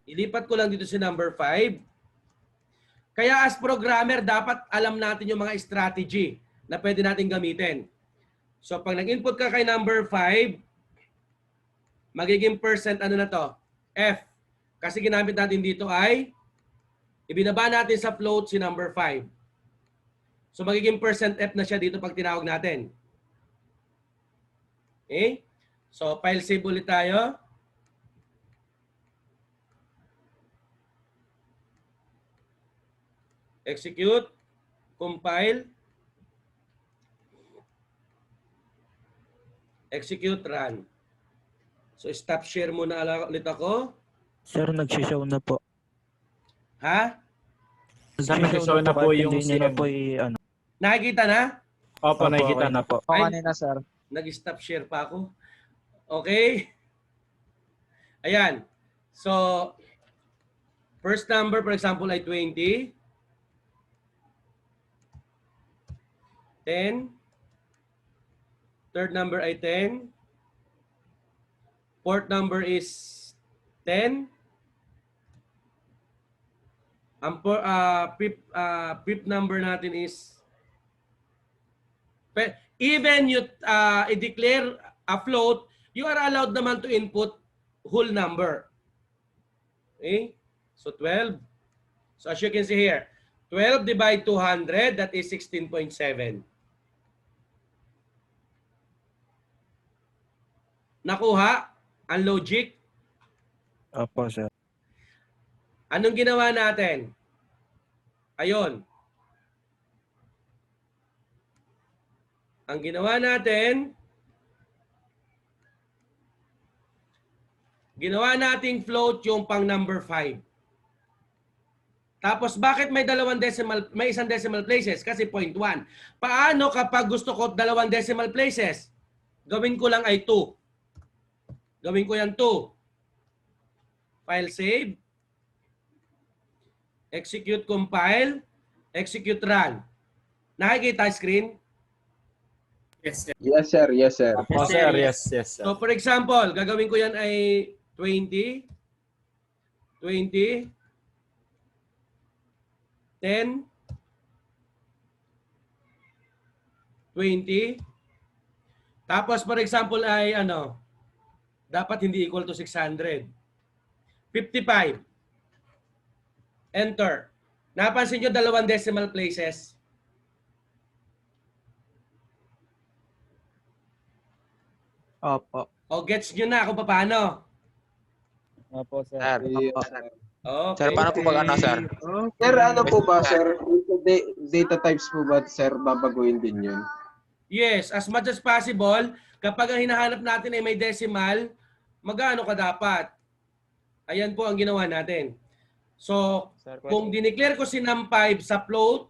Ilipat ko lang dito si number 5. Kaya as programmer, dapat alam natin yung mga strategy na pwede natin gamitin. So pag nag-input ka kay number 5, magiging percent ano na to? F. Kasi ginamit natin dito ay, ibinaba natin sa float si number 5. So magiging percent F na siya dito pag tinawag natin. Okay? So file save ulit tayo. Execute, compile, execute, run. So stop share muna ulit ako. Sir, nagsishow na po. Ha? Show na po yung hindi nyo na po ano. Nakikita na? Opo, nakikita na po. O Ay. kanina, sir. Nag-stop share pa ako. Okay? Ayan. So, first number, for example, ay 20. 10. Third number ay 10. Fourth number is 10. Ang fifth number natin is even you i-declare a float, you are allowed naman to input whole number. Okay? So 12. So as you can see here, 12 divide 200, that is 16.7. Nakuha ang logic? Opo, sir. Anong ginawa natin? Ayon. Ang ginawa natin, ginawa nating float yung pang number 5. Tapos bakit may isang decimal places? Kasi 0.1. Paano kapag gusto ko 2 decimal places? Gawin ko lang ay 2. Gawin ko yan 2. File save. Execute compile. Execute run. Nakikita screen? Yes, sir. Yes, sir. Yes, sir. Opo, sir. Yes, yes, sir. So for example, gagawin ko yan ay 20, 20, 10, 20. Tapos for example ay ano, dapat hindi equal to 600. 55. Enter. Napansin nyo 2 decimal places? Opo. O gets nyo na kung paano? Opo, sir. Sir, Yes, sir. Okay. sir, paano po pag ano, sir? Sir, ano po ba, sir? Data types po ba, sir, babaguhin din yun? Yes, as much as possible, kapag ang hinahanap natin ay may decimal, magkano ka dapat? Ayan po ang ginawa natin. So, Sir, kung dineclare ko si num5 sa float,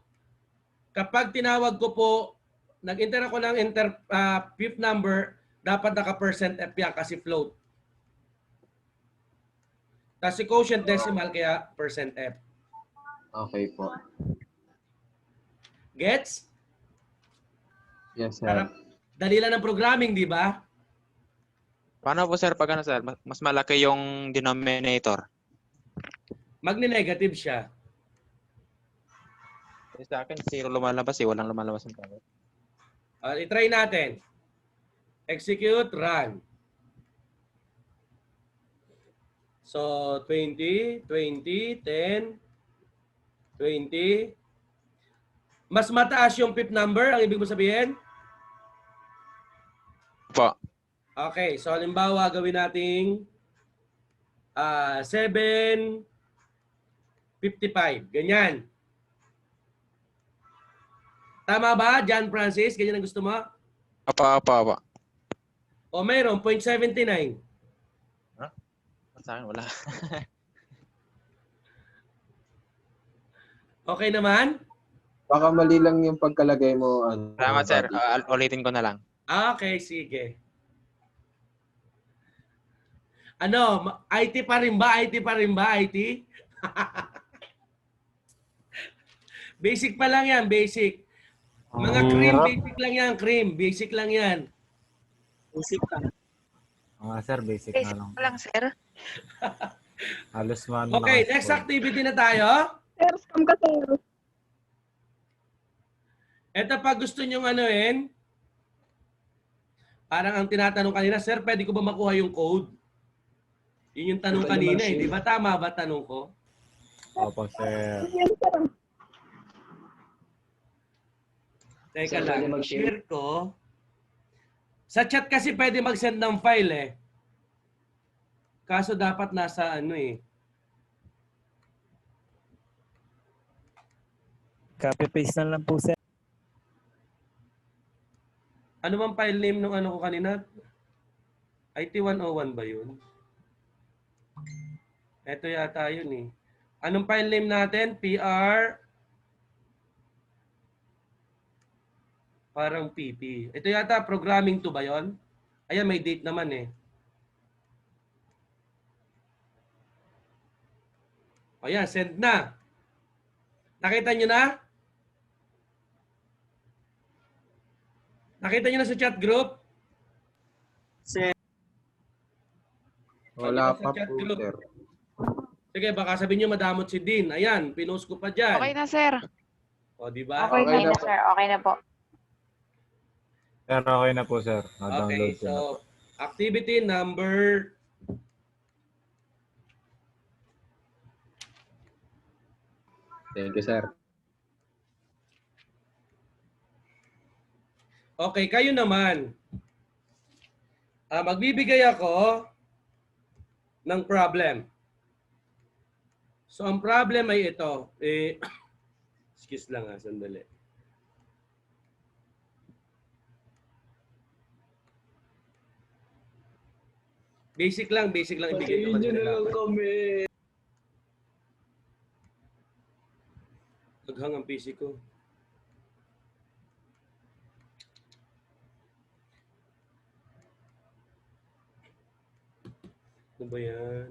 kapag tinawag ko po, nag-enter ako ng fifth number, dapat naka% F yan kasi float. Kasi quotient decimal kaya %F. Okay po. Gets? Yes, sir. Para dali lang ng programming, di ba? Paano po, sir, pag ano, sir? Mas malaki yung denominator. Magne-negative siya. Sa akin, 0 lumalabas eh. Walang lumalabas ng tawag. I-try natin. Execute, run. So, 20, 20, 10, 20. Mas mataas yung fifth number, ang ibig mo sabihin? Po. Okay, so halimbawa gawin nating 755. Ganyan. Tama ba, John Francis? Ganyan ang gusto mo? Apa. O mayroon, 0.79. Sa akin, wala. Okay naman? Baka mali lang yung pagkalagay mo. Salamat, sir. Ulitin ko na lang. Okay, sige. Ano, IT pa rin ba? IT pa rin ba? IT? Basic pa lang yan, basic. Mga cream, basic lang yan, cream. Basic lang yan. Basic lang. Sir, basic Basic pa lang, sir. Halos man. Okay, next activity na tayo. Sir, scam ka, sir. Ito pag gusto nyong anuin, parang ang tinatanong kanina, sir, pwede ko ba makuha yung code? Yun yung tanong kanina eh. Di ba tama ba tanong ko? Opo, sir. Teka Sir, lang, pwede mag-share? share ko. Sa chat kasi pwede mag-send ng file eh. Kaso dapat nasa ano eh. Copy-paste na lang po, sir. Ano bang file name nung ano ko kanina? IT101 ba yun? Ito yata yun eh. Anong file name natin? PR Parang PP. Ito yata programming to ba yon? Ayan, may date naman eh. Ayan, send na. Nakita nyo na? Nakita nyo na sa chat group? Wala Sa pa chat po, group. sir. Sige, baka sabihin nyo madamot si Dean. Ayan, pinost ko pa dyan. Okay na, sir. O, di ba? Okay Okay na. na, sir. Okay na po. Sir, okay na po, sir. Okay, Na-download ko na po. so activity number Thank you, sir. Okay, kayo naman. Magbibigay ako ng problem. So, ang problem ay ito. Excuse lang sandali. Basic lang ibigay ko. Patayin nyo na lang kami. Naghang ang PC ko. Ano ba yan?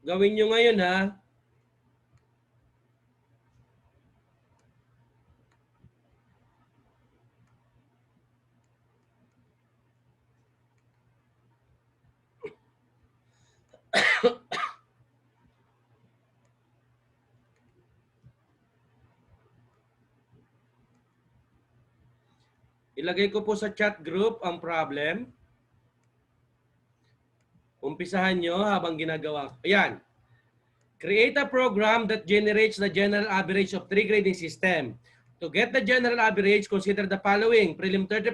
Gawin nyo ngayon ha. Ilagay ko po sa chat group ang problem. Umpisahan nyo habang ginagawa. Ayan. Create a program that generates the general average of 3 grading system. To get the general average, consider the following. Prelim 30%,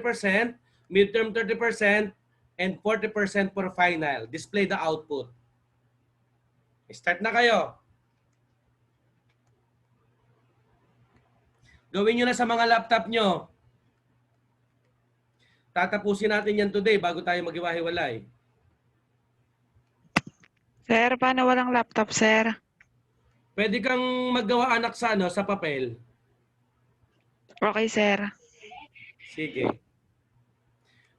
midterm 30%, and 40% for final. Display the output. Start na kayo. Gawin nyo na sa mga laptop nyo. Tatapusin natin yan today bago tayo maghiwa-hiwalay. Sir, paano walang laptop, sir? Pwede kang maggawa anak sa sa papel. Okay, sir. Sige.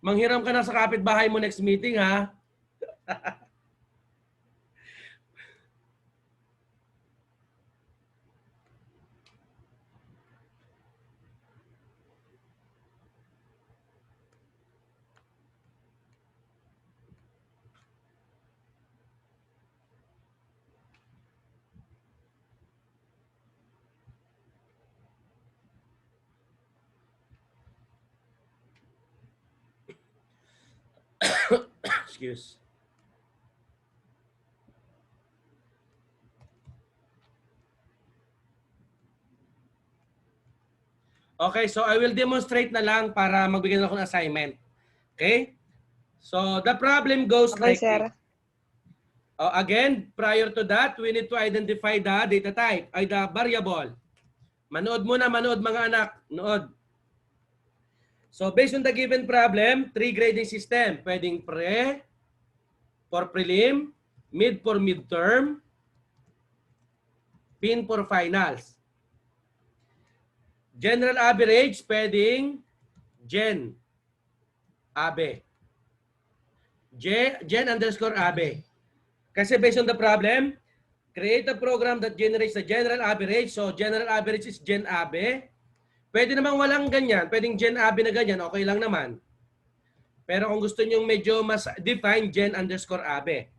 Manghiram ka na sa kapitbahay mo next meeting, ha? Excuse. Okay, so I will demonstrate na lang para magbigay na ako ng assignment. Okay? So the problem goes Okay, like sir. this. Again, prior to that, we need to identify the data type, ay the variable. Manood muna, manood mga anak. Nood. So based on the given problem, 3 grading system. Pwedeng pre, for prelim, mid for midterm, fin for finals. General average, pwedeng gen, abe. Gen underscore abe. Kasi based on the problem, create a program that generates the general average. So general average is gen abe. Pwede namang walang ganyan. Pwedeng gen abe na ganyan. Okay lang naman. Pero kung gusto nyo medyo mas define, gen underscore abe.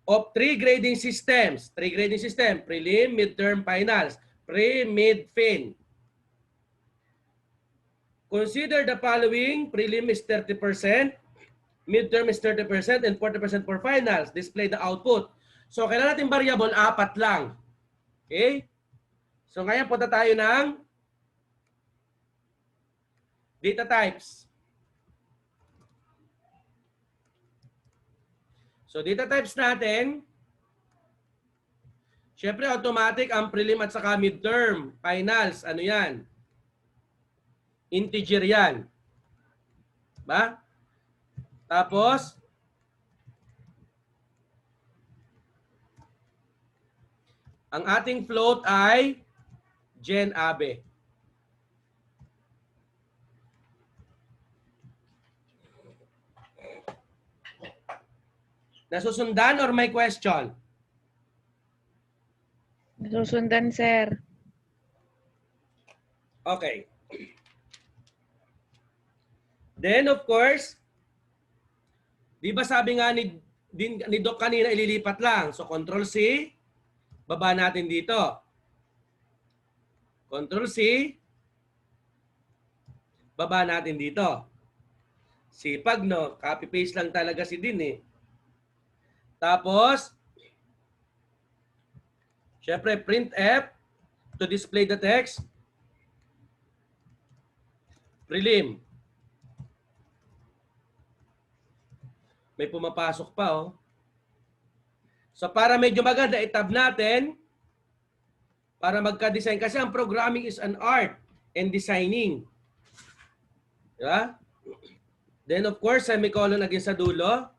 Of 3 grading systems. 3 grading system. Prelim, midterm, finals. Pre, mid, fin. Consider the following. Prelim is 30%. Midterm is 30% and 40% for finals. Display the output. So, kailangan natin variable, 4 lang. Okay? So, ngayon punta tayo ng data types. So, data types natin, syempre automatic ang prelim at saka midterm. Finals, ano yan? Integer yan. Ba? Tapos, Ang ating float ay Gen Abe. Nasusundan or may question? Susundan, sir. Okay. Then, of course, di ba sabi nga ni Doc kanina, ililipat lang. So, Control C, baba natin dito. Control C, baba natin dito. Sipag, no? Copy-paste lang talaga si Din, eh. Tapos, syempre, printf to display the text. Prelim. May pumapasok pa, oh. So, para medyo maganda, i-tab natin para magka-design. Kasi ang programming is an art and designing. Diba? Then, of course, semicolon again sa dulo.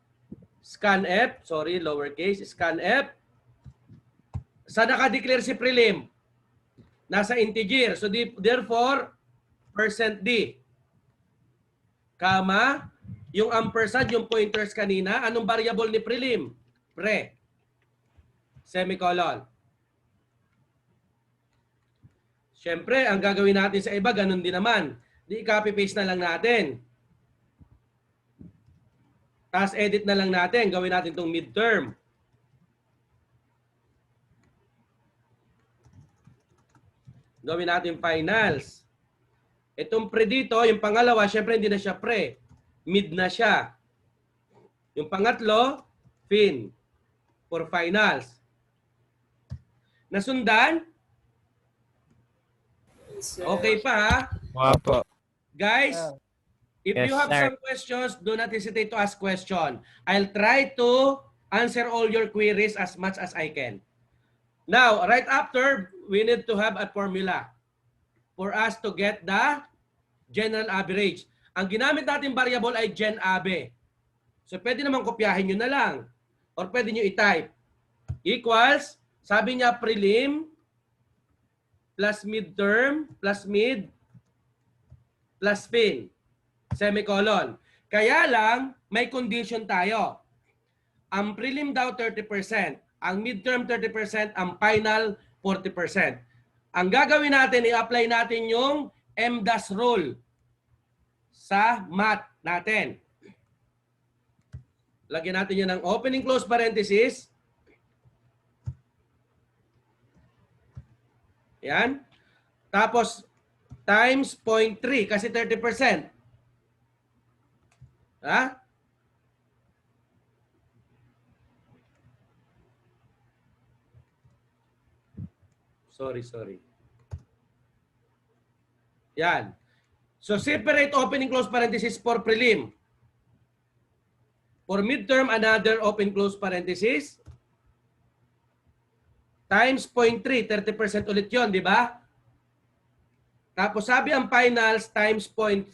Scanf, sorry, lowercase, scanf. Sa naka-declare si prelim? Nasa integer. So, therefore, %d. Kama, yung ampersand, yung pointers kanina, anong variable ni prelim? Pre. Semicolon. Siyempre, ang gagawin natin sa iba, ganun din naman. Di copy-paste na lang natin. Tapos edit na lang natin. Gawin natin itong midterm. Gawin natin finals. Itong pre dito, yung pangalawa, syempre hindi na siya pre. Mid na siya. Yung pangatlo, fin. For finals. Nasundan? Okay pa, ha? Opo. Guys, if Yes, you have sir. some questions, do not hesitate to ask question. I'll try to answer all your queries as much as I can. Now, right after, we need to have a formula for us to get the general average. Ang ginamit natin variable ay Gen Abe. So, pwede naman kopyahin nyo na lang. Or pwede nyo i-type. Equals, sabi niya prelim, plus midterm, plus mid, plus fin. Semicolon. Kaya lang, may condition tayo. Ang prelim daw 30%, ang midterm 30%, ang final 40%. Ang gagawin natin, i-apply natin yung MDAS rule sa math natin. Lagyan natin yan ng opening close parenthesis. Yan. Tapos, times 0.3 kasi 30%. Ha? Sorry. Yan. So, separate opening close parenthesis for prelim. For midterm, another open close parenthesis. Times 0.3, 30% ulit yun, di ba? Tapos sabi ang finals times 0.4.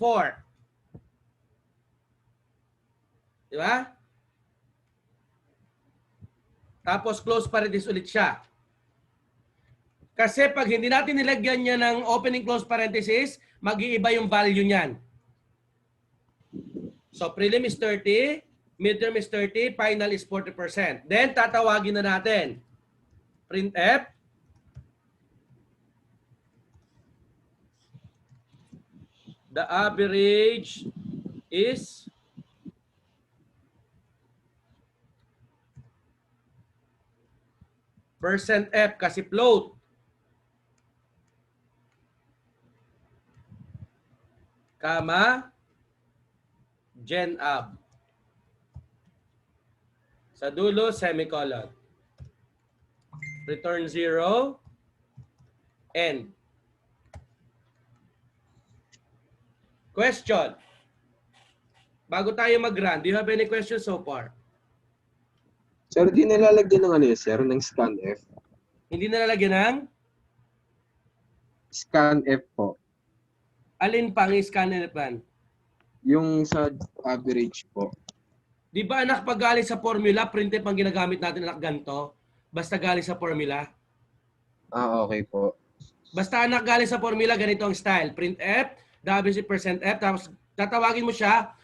Di ba? Tapos close parenthesis ulit siya. Kasi pag hindi natin nilagyan niya ng opening close parenthesis, mag-iiba yung value niyan. So prelim is 30, midterm is 30, final is 40%. Then tatawagin na natin. Printf. The average is %f kasi float. Kama Gen Ab. Sa dulo, semicolon. Return 0. End. Question. Bago tayo mag-run, do you have any questions so far? Sir, di nalalagyan ng ano yun, sir, ng scanf. Hindi nalalagyan ng? Scanf po. Alin pang scan and plan? Yung sa average po. Di ba anak, pag galing sa formula, printf ang ginagamit natin anak ganito? Basta galing sa formula? Okay po. Basta anak galing sa formula, ganito ang style. Printf, WC%F, tapos tatawagin mo siya.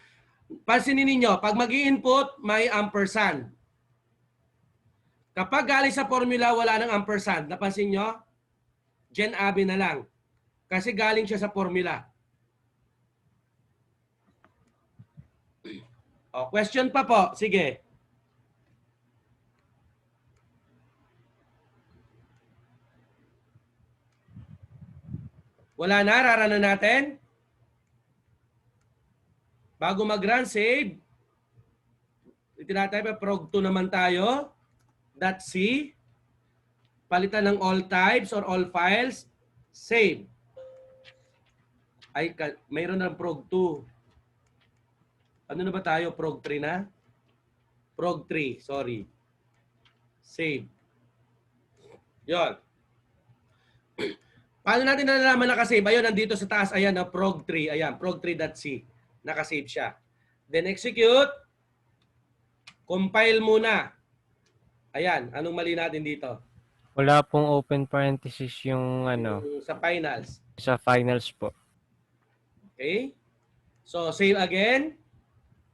Pansinin ninyo, pag mag-i-input, may ampersand. Kapag galing sa formula, wala ng ampersand. Napansin nyo? Gen Abi na lang. Kasi galing siya sa formula. O, question pa po. Sige. Wala na, raranan natin. Bago mag-run, save. Itinatay pa, prog2 naman tayo. .c. Palitan ng all types or all files. Save. Ay, mayroon ng prog2. Ano na ba tayo? Prog3 na? Prog3, sorry. Save. Yon. Paano natin nalalaman nakasave? Ayun, nandito sa taas. Ayan, na prog3. Ayan, prog3.c. Nakasave siya. Then execute. Compile muna. Ayan, anong mali natin dito? Wala pong open parenthesis yung Sa finals. sa finals po. Okay? So, save again.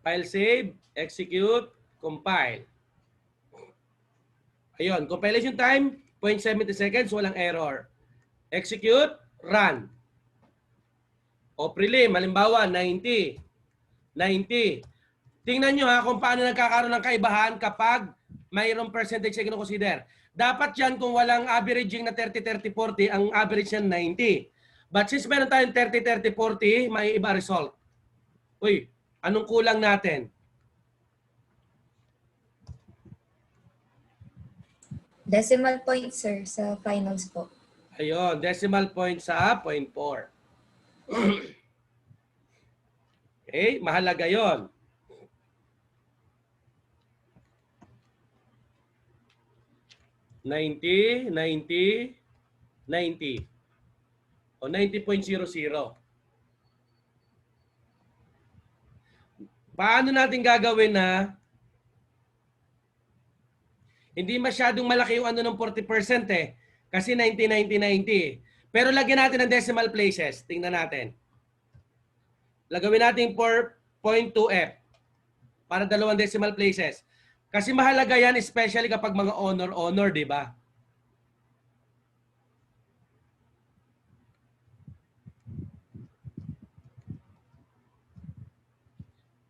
File save. Execute. Compile. Ayun, compilation time, 0.70 seconds, walang error. Execute, run. O prelim, halimbawa, 90. 90. Tingnan nyo ha kung paano nagkakaroon ng kaibahan kapag mayroong percentage na kino-consider. Dapat yan kung walang averaging na 30-30-40, ang average yan 90. But since meron tayong 30-30-40, may iba result. Uy, anong kulang natin? Decimal point, sir, sa finals po. Ayun, decimal point sa 0.4. Okay, mahalaga yon. $90, 90, 90. O 90.00. Paano natin gagawin na hindi masyadong malaki yung ng 40% eh. Kasi 90, 90, 90. Pero lagyan natin ng decimal places. Tingnan natin. Lagawin natin 4.2F para 2 decimal places. Kasi mahalaga yan, especially kapag mga honor, di ba?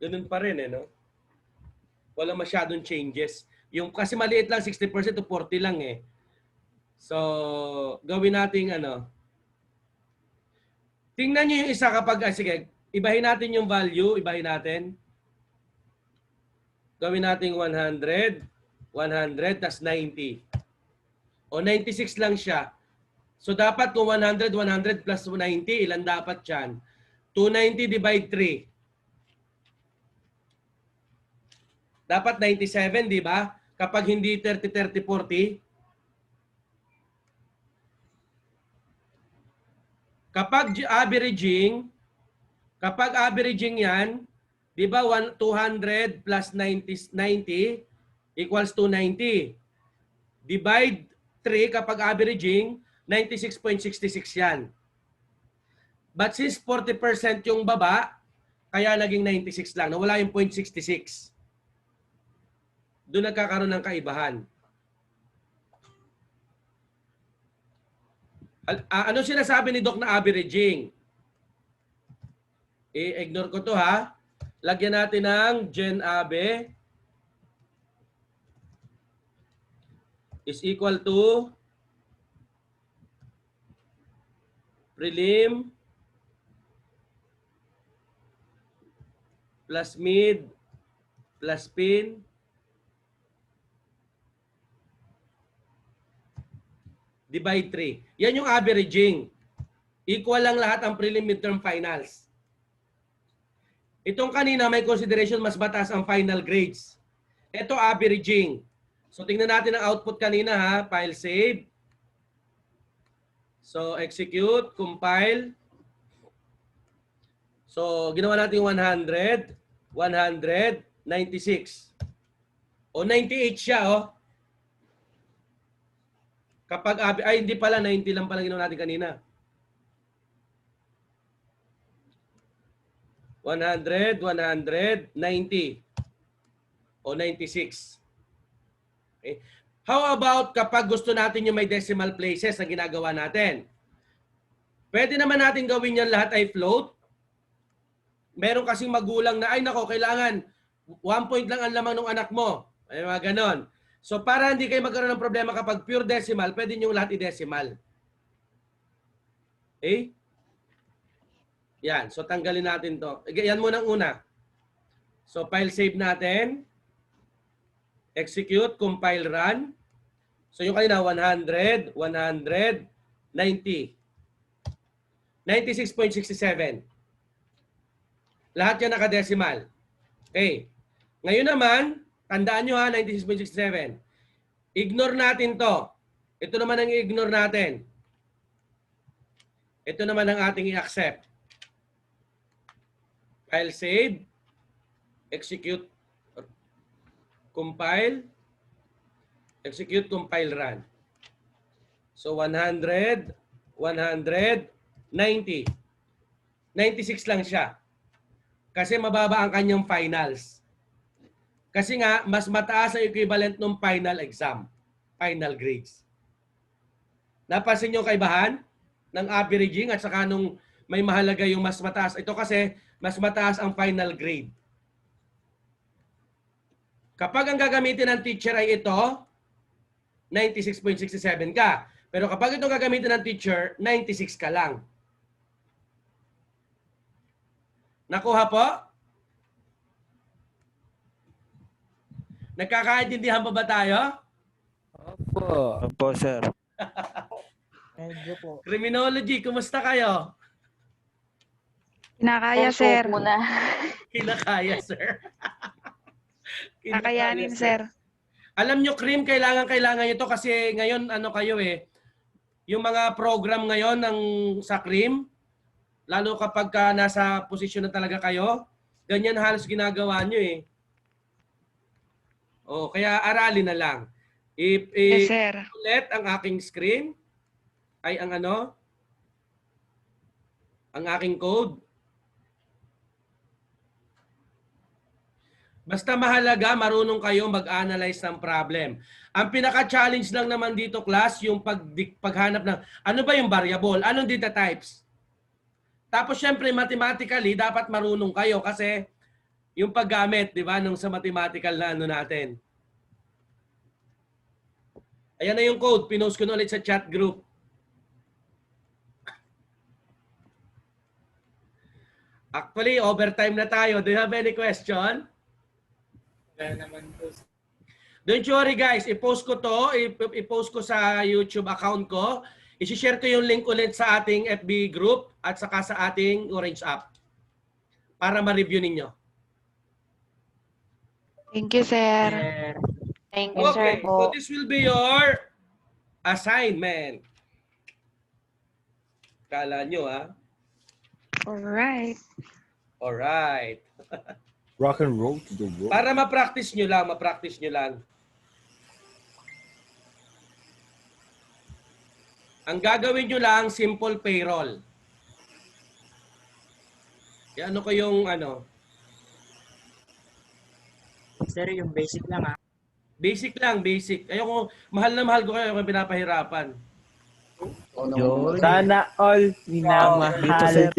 Ganun pa rin, no? Wala masyadong changes. Yung kasi maliit lang, 60% to 40 lang eh. So, gawin natin tingnan nyo yung isa kapag, sige, ibahin natin yung value, ibahin natin. Gawin natin 100, 100, tas 90. O 96 lang siya. So, dapat kung 100, 100 plus 90, ilan dapat yan? 290 divide 3. Dapat 97, di ba? Kapag hindi 30, 30, 40. Kapag averaging yan, di ba 200 plus 90 equals 290. Divide 3 kapag averaging, 96.66 yan. But since 40% yung baba, kaya naging 96 lang. Nawala yung 0.66. Doon nagkakaroon ng kaibahan. Ano sinasabi ni Doc na averaging? I-ignore ko to ha. Lagyan natin ng Gen Abe is equal to prelim plus mid plus pin divide 3. Yan yung averaging. Equal lang lahat ang prelim, midterm, finals. Itong kanina may consideration mas batas ang final grades. Ito averaging. So tingnan natin ang output kanina ha. File save. So execute, compile. So ginawa natin 100, 100, 96. O 98 siya oh. Kapag, ay hindi pala, 90 lang pala ginawa natin kanina. 100, 100, 90. O 96. Okay. How about kapag gusto natin yung may decimal places na ginagawa natin? Pwede naman natin gawin yan lahat ay float. Meron kasing magulang na, ay nako, kailangan 1 point lang ang laman ng anak mo. Ay mga ganon. So para hindi kayo magkaroon ng problema kapag pure decimal, pwede nyo lahat i-decimal. Okay? Yan. So tanggalin natin to. Yan muna ang una. So file save natin. Execute, compile, run. So yung kanina 100, 100, 90. 96.67. Lahat yan nakadesimal. Okay. Ngayon naman, tandaan nyo ha, 96.67. Ignore natin to. Ito naman ang i-ignore natin. Ito naman ang ating i-accept. File save. Execute. Compile. Execute, compile, run. So 100, 100, 90. 96 lang siya. Kasi mababa ang kanyang finals. Kasi nga, mas mataas ang equivalent ng final exam. Final grades. Napansin niyo kaibahan ng averaging at saka nung may mahalaga yung mas mataas. Ito kasi, mas mataas ang final grade. Kapag ang gagamitin ng teacher ay ito, 96.67 ka. Pero kapag ito gagamitin ng teacher, 96 ka lang. Nakuha po? Nagkakaintindihan pa ba tayo? Opo. Opo, sir. Medyo po. Criminology, kumusta kayo? Kinakaya, sir. Muna. Kinakaya, sir. Kakayanin, sir. Alam nyo, Krim, kailangan ito kasi ngayon, ano kayo yung mga program ngayon sa Krim, lalo kapag nasa posisyon na talaga kayo, ganyan halos ginagawa nyo kaya aralin na lang. Yes, sir. Ulit ang aking screen, ay ang ang aking code. Basta mahalaga, marunong kayo mag-analyze ng problem. Ang pinaka-challenge lang naman dito, class, yung paghanap ng ano ba yung variable, anong data types. Tapos syempre mathematically dapat marunong kayo kasi yung paggamit, 'di ba, nung sa mathematical na natin. Ayan na yung code, pinost ko na ulit sa chat group. Actually, overtime na tayo. Do you have any question? Wala naman po. Don't worry guys, i-post ko to, i-post ko sa YouTube account ko. I-share ko yung link ulit sa ating FB group at saka sa ating Orange app para ma-review ninyo. Thank you, sir. Thank you, sir. Okay, so this will be your assignment. Kala nyo Alright. Alright. Rock and roll to the world. Para ma-practice nyo lang, Ang gagawin nyo lang, simple payroll. Ano ko yung Sir, yung basic lang Basic lang, basic. Ayoko, mahal na mahal ko kayo kung pinapahirapan. Sana all minamahal.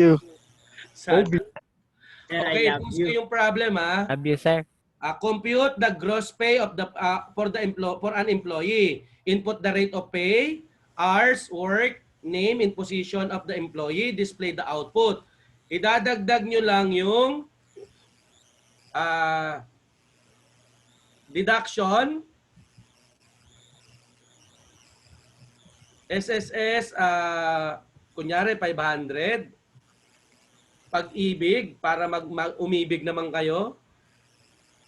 Okay, post ko yung problem Love you, sir. Compute the gross pay of the for an employee. Input the rate of pay, hours work, name and position of the employee, display the output. Idadagdag nyo lang yung deduction, SSS, kunyari 500, pag-ibig, para umibig naman kayo,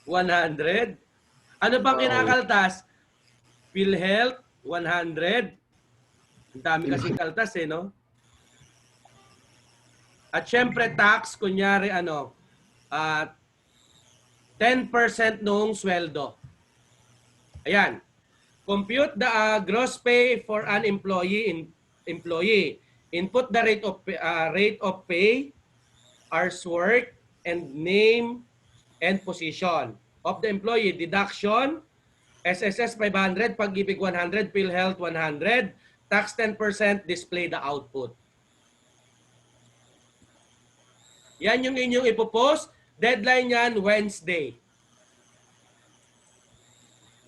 100. Ano bang kinakaltas? PhilHealth, 100. Ang dami kasing kaltas no? At syempre tax, kunyari 10% nung sweldo. Ayan. Compute the gross pay for an employee. Input the rate of pay, hours work, and name and position of the employee. Deduction, SSS 500, Pag-ibig 100, PhilHealth 100, tax 10%, display the output. Yan yung inyong ipopost. Deadline yan Wednesday.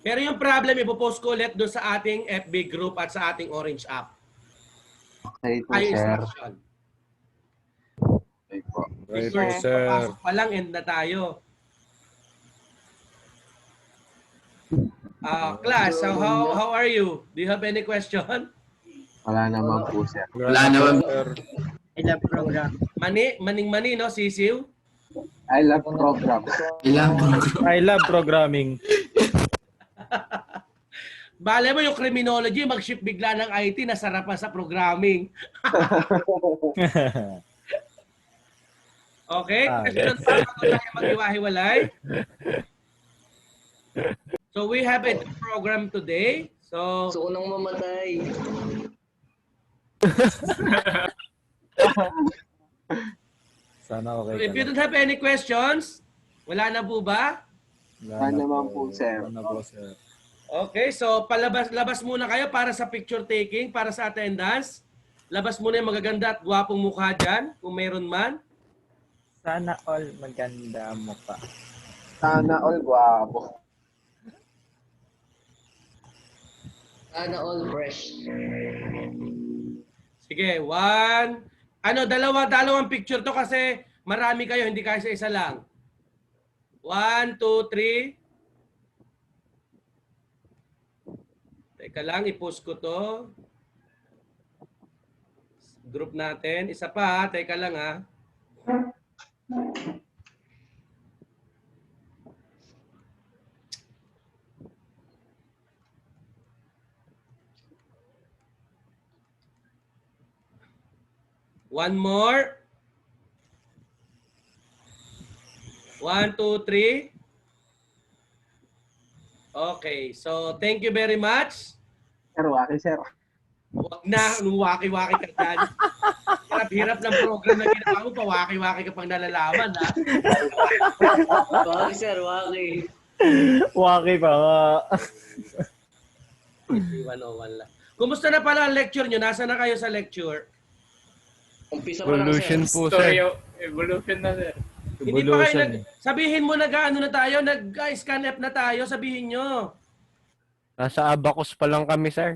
Pero yung problem, ipopost ko ulit doon sa ating FB group at sa ating Orange app. Okay po, Ay, sir. instruction. Okay po. Right, Sir, sir. papasok pa lang, end na tayo. Class, so how are you? Do you have any question? Wala naman po, sir. Wala naman, sir. I love program. Maning-mani, no, Sisiw? I love program. I love programming. Bale mo yung criminology, mag-shift bigla ng IT, nasarapan sa programming. Okay? Question pa, bago tayo mag-iwahiwalay. So we have a program today. So, Gusto ko nang mamatay. Sana okay if you don't have any questions, wala na po ba? Wala naman po, sir. Wala po, sir. Okay, so labas muna kayo para sa picture taking, para sa attendance. Labas muna yung magaganda at gwapong mukha dyan, kung meron man. Sana all maganda mo pa. Sana all guwapo. Sana all fresh. Sige, dalawang picture to kasi marami kayo, hindi kayo sa isa lang. 1, 2, 3. Teka lang, i-post ko to. Group natin. Isa pa, teka lang ha. One more. 1, 2, 3. Okay, so thank you very much. Sir, waki, sir. Huwag na, waki-waki ka dyan. Hirap-hirap ng program na ginawa mo, pawaki-waki ka pang nalalaman, ha? Waki, sir, waki. Waki pa nga. 101 lang. Kumusta na pala ang lecture nyo? Nasa na kayo sa lecture? Umpisa pa lang, sir. Evolution po, Story sir. of evolution na, sir. Hindi pa kayo sabihin mo nag-ano na tayo, nag-scan F na tayo, sabihin nyo. Nasa abacus pa lang kami, sir.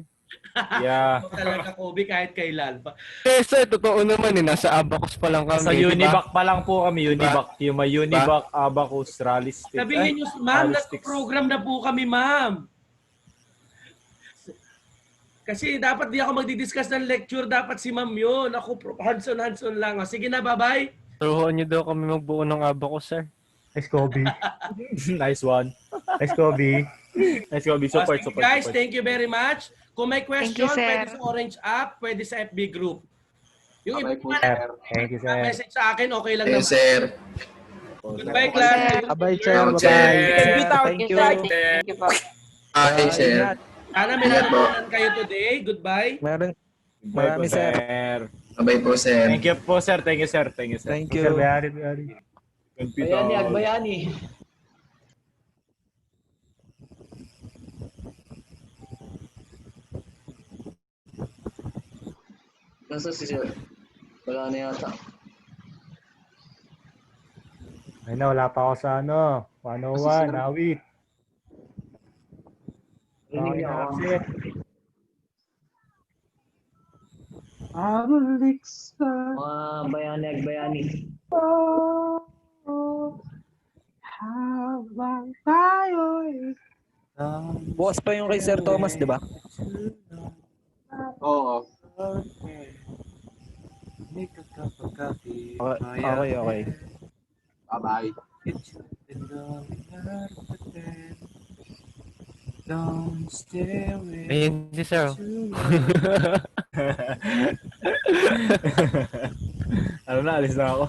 Yeah. Talaga, Kobe, kahit kailan pa. Eh, sir, totoo naman eh. Nasa abacus pa lang kami. Sa di ba? Univac pa lang po kami. Univac. Yung may Univac, Abacus, Rallistic. Sabihin nyo, ma'am, nag-program na po kami, ma'am. Kasi dapat di ako magdi-discuss ng lecture, dapat si ma'am yun. Ako, hands-on lang. O, sige na, bye-bye. Turuan niyo daw kami magbuo ng abacus, sir. Nice, Kobe. Nice one. Nice, Kobe. Nice, Kobe. Support, Sige, support, guys, support. thank you very much. Kung may question, Thank you, sir. pwede sa Orange app, pwede sa FB group. Yung Okay iba po, na sir. Thank you, sir. message sa akin, okay lang naman. sir. Goodbye, class. Bye, sir. Salamat, Bye-bye. sir. Thank you. Thank you po. Okay, sir. Sana may natutunan kayo today. Goodbye. Meron. Bye po, Marami, sir. sir. Bye po, sir. Thank you po, sir. Thank you, sir. Thank you, sir. Thank you. Sir, bayani. Bayani, agbayani. Nasa si sir? Wala na yata. Ay na, wala pa ako sa 101, awit. Rinig niya ako. Mga bayani, agbayani. Bukas pa yung kay Sir Thomas, di ba? Oo. Okay. Bye-bye. Ayun si sir. Ano na, alis na ako.